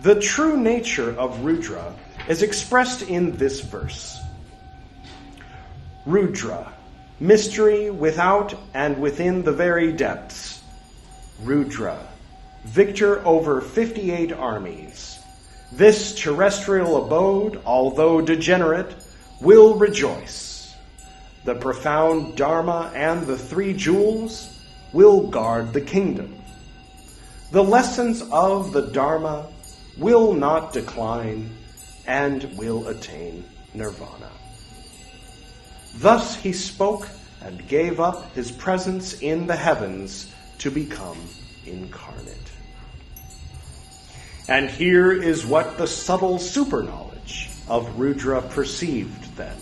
The true nature of Rudra is expressed in this verse. Rudra, mystery without and within the very depths. Rudra, victor over 58 armies. This terrestrial abode, although degenerate, will rejoice. The profound Dharma and the three jewels will guard the kingdom. The lessons of the Dharma will not decline and will attain nirvana. Thus he spoke and gave up his presence in the heavens to become incarnate. And here is what the subtle superknowledge of Rudra perceived then.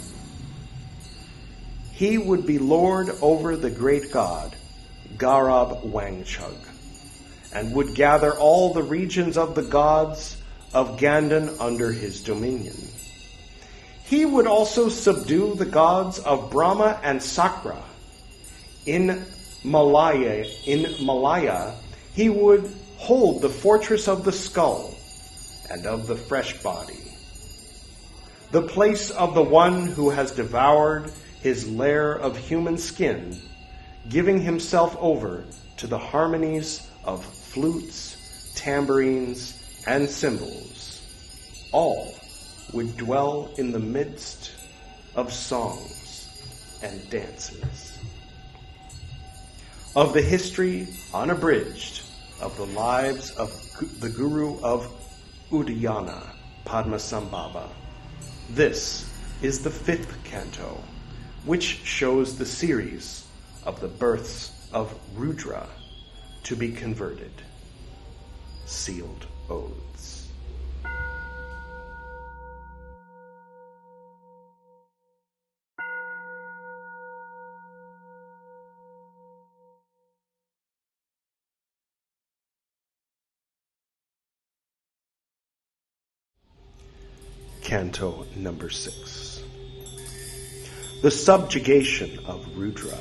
He would be lord over the great god, Garab Wangchug, and would gather all the regions of the gods of Ganden under his dominion. He would also subdue the gods of Brahma and Sakra. In Malaya, he would hold the fortress of the skull and of the fresh body, the place of the one who has devoured his lair of human skin, giving himself over to the harmonies of flutes, tambourines, and cymbals. All would dwell in the midst of songs and dances. Of the history, unabridged, of the lives of the Guru of Udayana, Padmasambhava, this is the 5th canto, which shows the series of the births of Rudra to be converted. Sealed Odes. Canto number 6. The subjugation of Rudra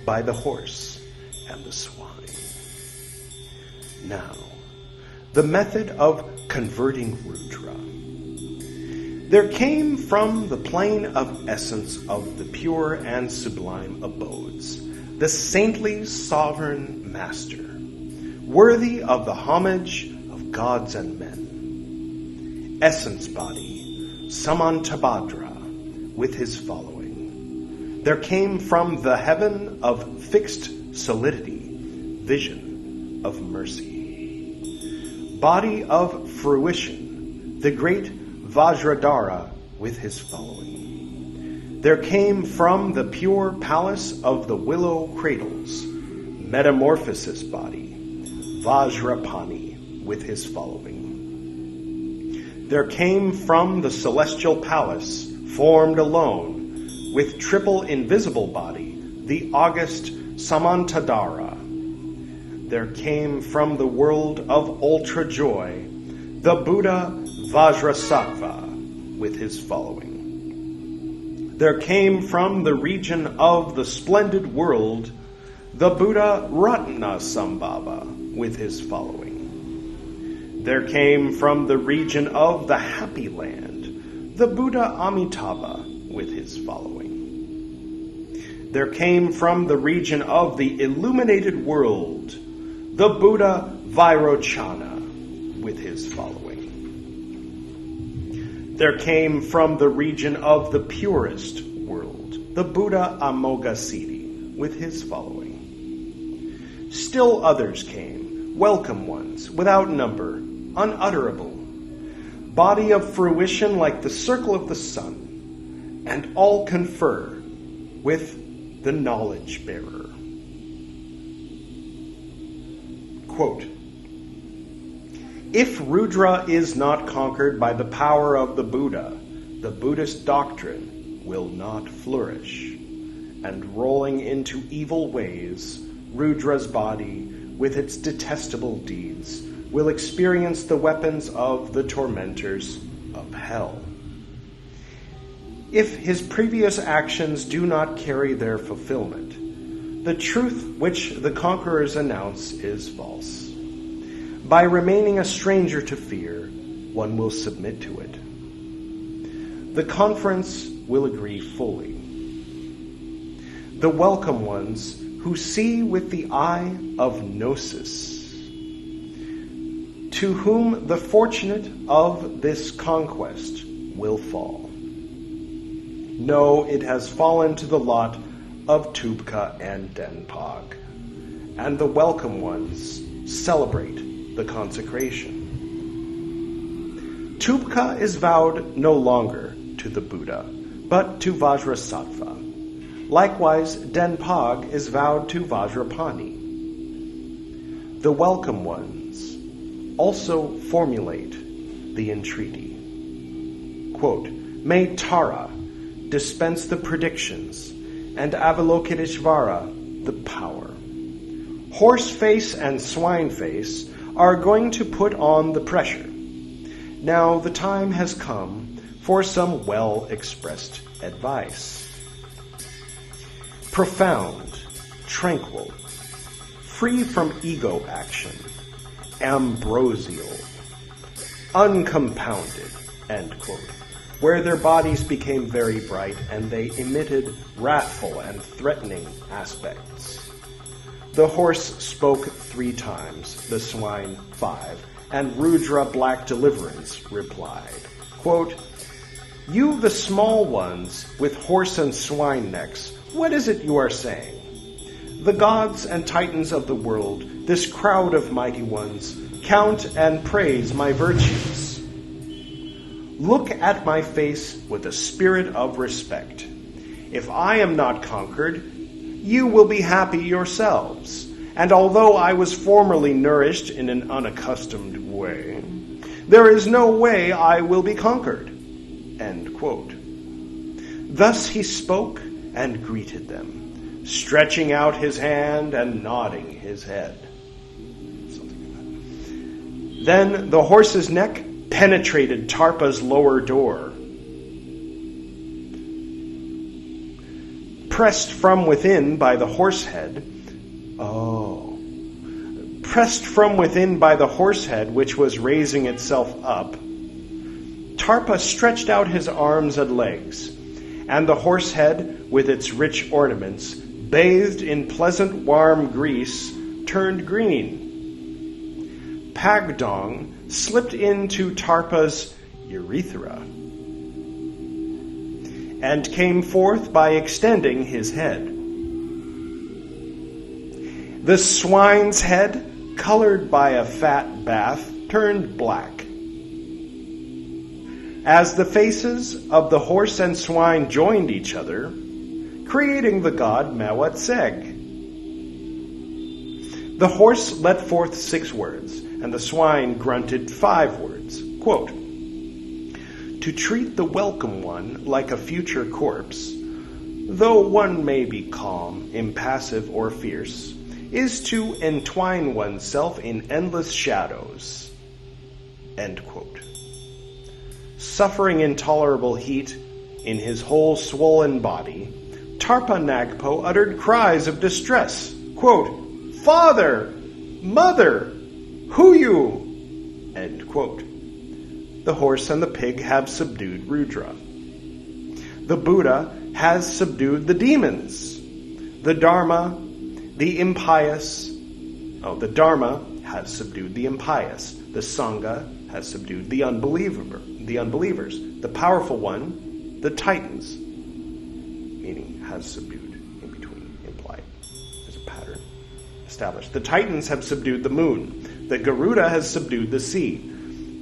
by the horse and the swine. Now, the method of converting Rudra. There came from the plane of essence of the pure and sublime abodes the saintly sovereign master, worthy of the homage of gods and men. Essence body, Samantabhadra, with his following. There came from the heaven of fixed solidity, vision of mercy. Body of fruition, the great Vajradhara with his following. There came from the pure palace of the willow cradles, metamorphosis body, Vajrapani with his following. There came from the celestial palace, formed alone, with triple invisible body, the august Samantadhara. There came from the world of ultra joy, the Buddha Vajrasattva with his following. There came from the region of the splendid world, the Buddha Ratnasambhava with his following. There came from the region of the happy land, the Buddha Amitabha with his following. There came from the region of the illuminated world, the Buddha Vairochana with his following. There came from the region of the purest world, the Buddha Amoghasiddhi with his following. Still others came, welcome ones, without number, unutterable, body of fruition like the circle of the sun, and all confer with the knowledge bearer. Quote, if Rudra is not conquered by the power of the Buddha, the Buddhist doctrine will not flourish, and rolling into evil ways, Rudra's body, with its detestable deeds, will experience the weapons of the tormentors of hell. If his previous actions do not carry their fulfillment, the truth which the conquerors announce is false. By remaining a stranger to fear, one will submit to it. The conference will agree fully. The welcome ones who see with the eye of gnosis, to whom the fortunate of this conquest will fall. No, it has fallen to the lot of Tubka and Denpog, and the welcome ones celebrate the consecration. Tubka is vowed no longer to the Buddha, but to Vajrasattva. Likewise, Denpog is vowed to Vajrapani. The welcome ones also formulate the entreaty. Quote, "May Tara dispense the predictions, and Avalokiteshvara the power. Horse face and swine face are going to put on the pressure. Now the time has come for some well-expressed advice. Profound, tranquil, free from ego action, ambrosial, uncompounded," end quote, where their bodies became very bright and they emitted wrathful and threatening aspects. The horse spoke 3 times, the swine 5, and Rudra Black Deliverance replied, quote, "You the small ones with horse and swine necks, what is it you are saying? The gods and titans of the world, this crowd of mighty ones, count and praise my virtues. Look at my face with a spirit of respect. If I am not conquered, you will be happy yourselves. And although I was formerly nourished in an unaccustomed way, there is no way I will be conquered." End quote. Thus he spoke and greeted them, stretching out his hand and nodding his head. Then the horse's neck penetrated Tarpa's lower door. Pressed from within by the horse head, which was raising itself up, Tarpa stretched out his arms and legs, and the horse head, with its rich ornaments, bathed in pleasant warm grease, turned green. Pagdong slipped into Tarpa's urethra and came forth by extending his head. The swine's head, colored by a fat bath, turned black. As the faces of the horse and swine joined each other, creating the god Mawatseg. The horse let forth 6 words, and the swine grunted 5 words. Quote, "To treat the welcome one like a future corpse, though one may be calm, impassive, or fierce, is to entwine oneself in endless shadows." End quote. Suffering intolerable heat in his whole swollen body, Tarpa Nagpo uttered cries of distress. Quote, "Father! Mother! Who you?" End quote. The horse and the pig have subdued Rudra. The Buddha has subdued the demons. The Dharma has subdued the impious. The Sangha has subdued the unbelievers. The powerful one, the Titans, meaning has subdued, in between, implied. There's a pattern established. The Titans have subdued the moon. The Garuda has subdued the sea.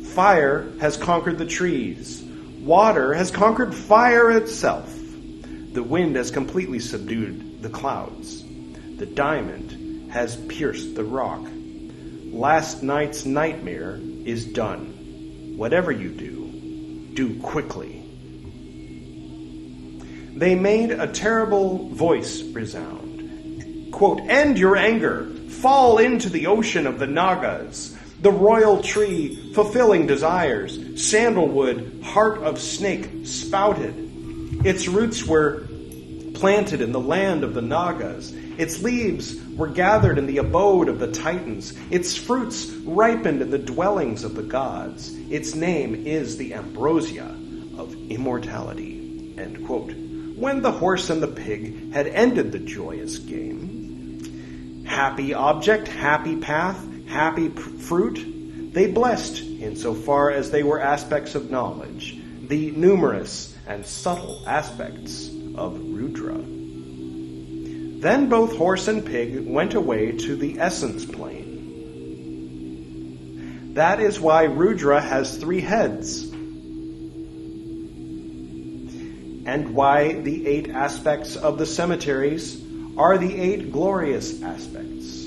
Fire has conquered the trees. Water has conquered fire itself. The wind has completely subdued the clouds. The diamond has pierced the rock. Last night's nightmare is done. Whatever you do quickly. They made a terrible voice resound. Quote, "End your anger. Fall into the ocean of the Nagas. The royal tree, fulfilling desires, sandalwood, heart of snake, spouted. Its roots were planted in the land of the Nagas. Its leaves were gathered in the abode of the Titans. Its fruits ripened in the dwellings of the gods. Its name is the ambrosia of immortality." End quote. When the horse and the pig had ended the joyous game, happy object, happy path, happy fruit, they blessed, insofar as they were aspects of knowledge, the numerous and subtle aspects of Rudra. Then both horse and pig went away to the essence plane. That is why Rudra has 3 heads, and why the 8 aspects of the cemeteries are the 8 glorious aspects.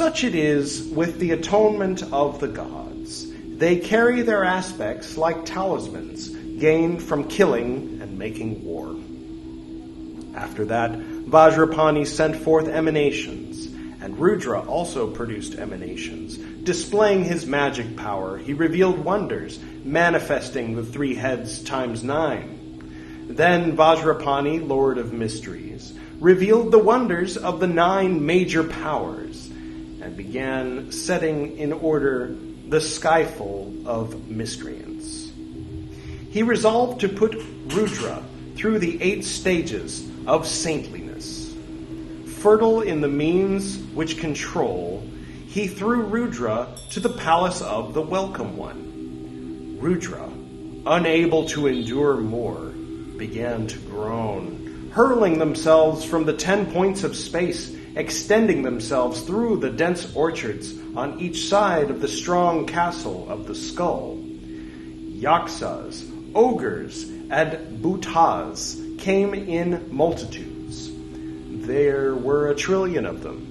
Such it is with the atonement of the gods. They carry their aspects like talismans gained from killing and making war. After that, Vajrapani sent forth emanations, and Rudra also produced emanations. Displaying his magic power, he revealed wonders, manifesting the 3 heads times 9. Then Vajrapani, Lord of Mysteries, revealed the wonders of the 9 major powers, and began setting in order the skyful of miscreants. He resolved to put Rudra through the 8 stages of saintliness. Fertile in the means which control, he threw Rudra to the palace of the Welcome One. Rudra, unable to endure more, began to groan, hurling themselves from the 10 points of space, extending themselves through the dense orchards on each side of the strong castle of the skull. Yaksas, ogres, and bhutas came in multitudes. There were 1 trillion of them.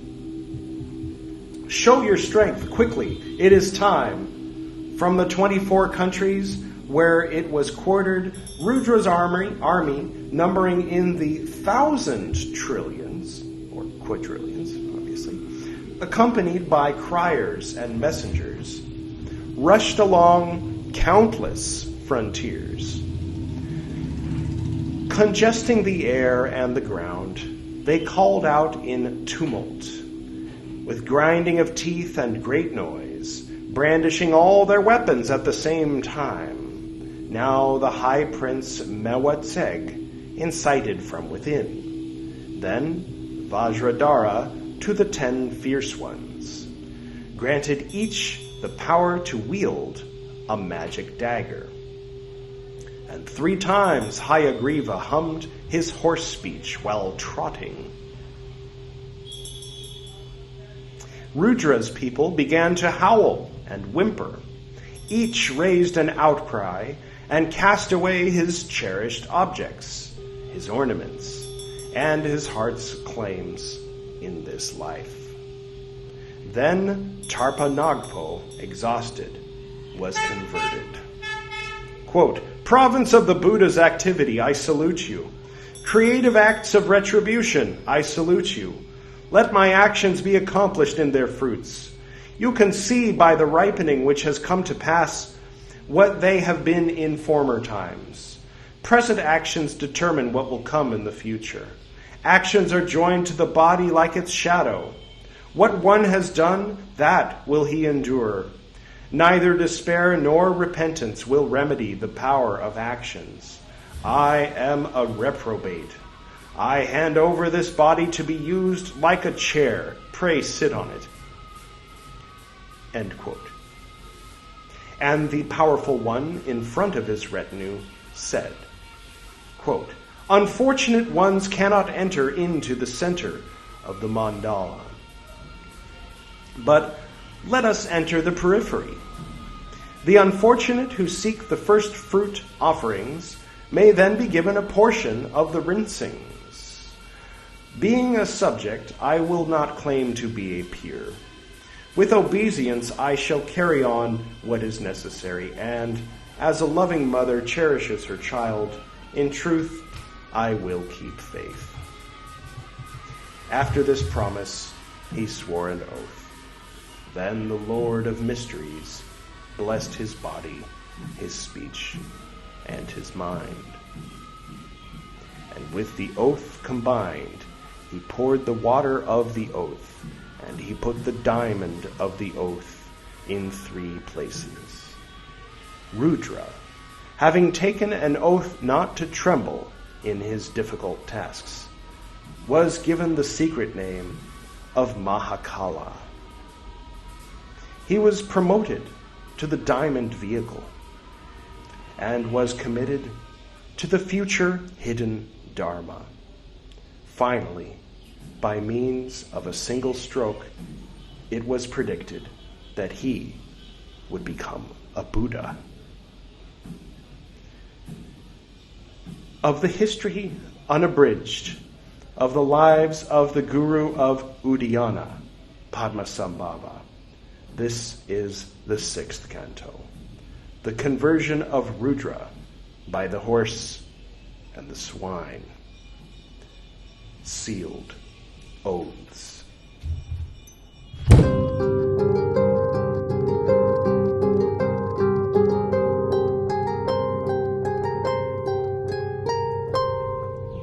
Show your strength quickly. It is time. From the 24 countries where it was quartered, Rudra's army, numbering in the 1,000 trillions, or quadrillions, obviously, accompanied by criers and messengers, rushed along countless frontiers. Congesting the air and the ground, they called out in tumult, with grinding of teeth and great noise, brandishing all their weapons at the same time. Now the high prince Mewatseg incited from within. Then Vajradhara to the 10 fierce ones, granted each the power to wield a magic dagger. And 3 times Hayagriva hummed his horse speech while trotting. Rudra's people began to howl and whimper. Each raised an outcry and cast away his cherished objects, his ornaments, and his heart's claims in this life. Then Tarpa Nagpo, exhausted, was converted. Quote, "Province of the Buddha's activity, I salute you. Creative acts of retribution, I salute you. Let my actions be accomplished in their fruits. You can see by the ripening which has come to pass what they have been in former times. Present actions determine what will come in the future. Actions are joined to the body like its shadow. What one has done, that will he endure. Neither despair nor repentance will remedy the power of actions. I am a reprobate. I hand over this body to be used like a chair. Pray sit on it." End quote. And the powerful one in front of his retinue said, quote, "Unfortunate ones cannot enter into the center of the mandala. But let us enter the periphery. The unfortunate who seek the first fruit offerings may then be given a portion of the rinsings. Being a subject, I will not claim to be a peer. With obeisance I shall carry on what is necessary, and as a loving mother cherishes her child, in truth I will keep faith." After this promise, he swore an oath. Then the Lord of Mysteries blessed his body, his speech, and his mind. And with the oath combined, he poured the water of the oath, and he put the diamond of the oath in 3 places. Rudra, having taken an oath not to tremble in his difficult tasks, was given the secret name of Mahakala. He was promoted to the diamond vehicle and was committed to the future hidden Dharma. Finally, by means of a single stroke, it was predicted that he would become a Buddha. Of the history unabridged of the lives of the Guru of Udayana, Padmasambhava. This is the 6th canto. The conversion of Rudra by the horse and the swine. Sealed oaths.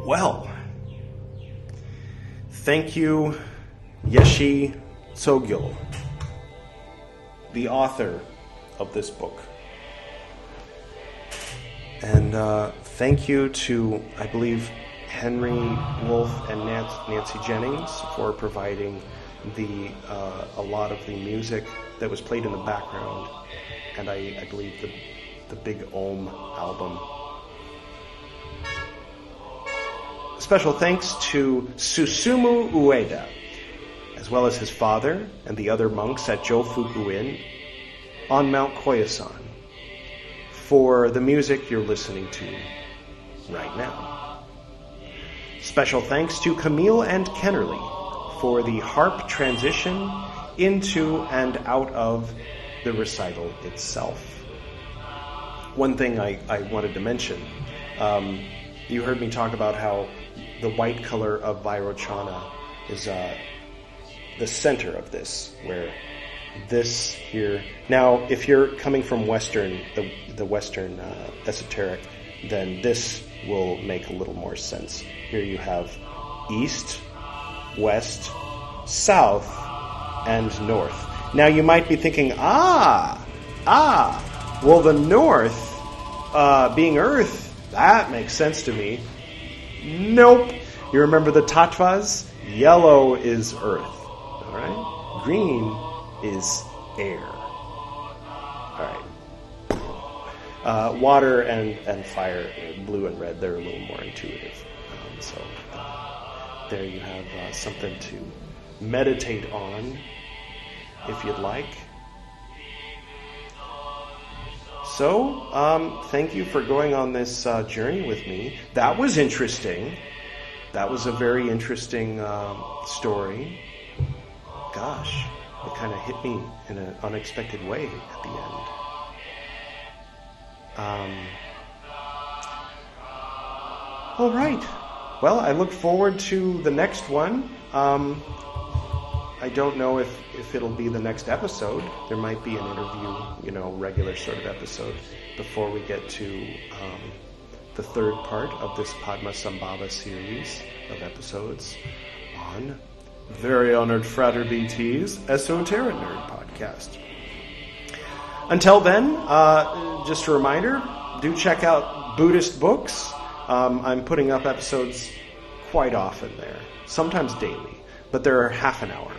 Well, thank you, Yeshe Tsogyal, the author of this book. And thank you to, I believe, Henry Wolf and Nancy Jennings for providing a lot of the music that was played in the background, and I believe the Big Om album. Special thanks to Susumu Ueda, as well as his father and the other monks at Jofuku-in on Mount Koyasan, for the music you're listening to right now. Special thanks to Camille and Kennerly for the harp transition into and out of the recital itself. One thing I wanted to mention, you heard me talk about how the white color of Vairochana is the center of this, where this here. Now, if you're coming from Western, the Western esoteric, then this will make a little more sense. Here you have East, West, South, and North. Now you might be thinking, well, the North, being Earth, that makes sense to me. Nope. You remember the tattvas? Yellow is Earth. All right? Green is air. All right. Water and fire, blue and red, they're a little more intuitive. So there you have something to meditate on, if you'd like. So, thank you for going on this journey with me. That was interesting. That was a very interesting story. Gosh, it kind of hit me in an unexpected way at the end. All right. Well, I look forward to the next one. I don't know if it'll be the next episode. There might be an interview, regular sort of episode before we get to the third part of this Padmasambhava series of episodes on Very Honored Frater BT's Esoterinerd podcast. Until then, just a reminder, do check out Buddhist books. I'm putting up episodes quite often there, sometimes daily, but they're half an hour.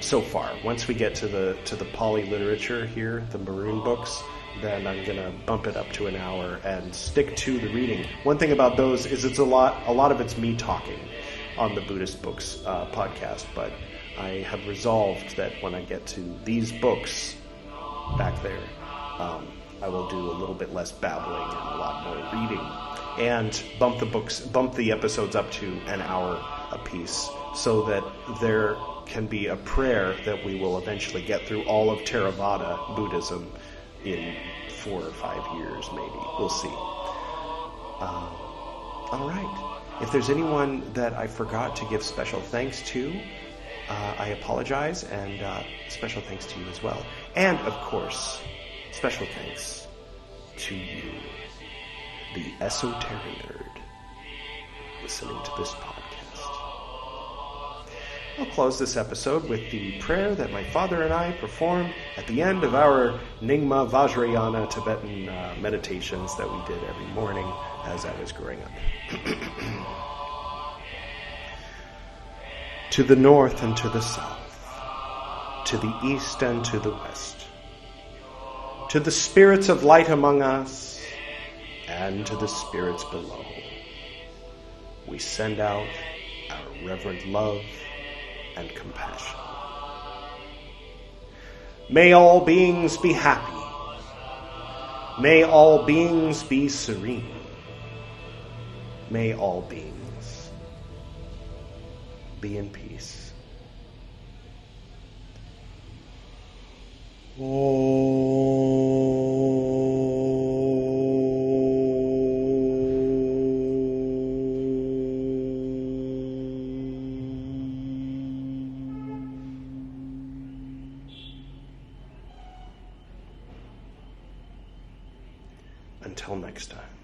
So far. Once we get to the Pali literature here, the maroon books, then I'm going to bump it up to an hour and stick to the reading. One thing about those is it's a lot of it's me talking on the Buddhist Books podcast, but I have resolved that when I get to these books back there, I will do a little bit less babbling and a lot more reading, and bump the episodes up to an hour apiece, so that there can be a prayer that we will eventually get through all of Theravada Buddhism in 4 or 5 years, maybe. We'll see. All right. If there's anyone that I forgot to give special thanks to, I apologize, and special thanks to you as well. And, of course, special thanks to you, the Esoterinerd, listening to this podcast. I'll close this episode with the prayer that my father and I perform at the end of our Nyingma Vajrayana Tibetan meditations that we did every morning as I was growing up. To the north and to the south, to the east and to the west, to the spirits of light among us and to the spirits below, we send out our reverent love and compassion. May all beings be happy. May all beings be serene. May all beings be in peace. Until next time.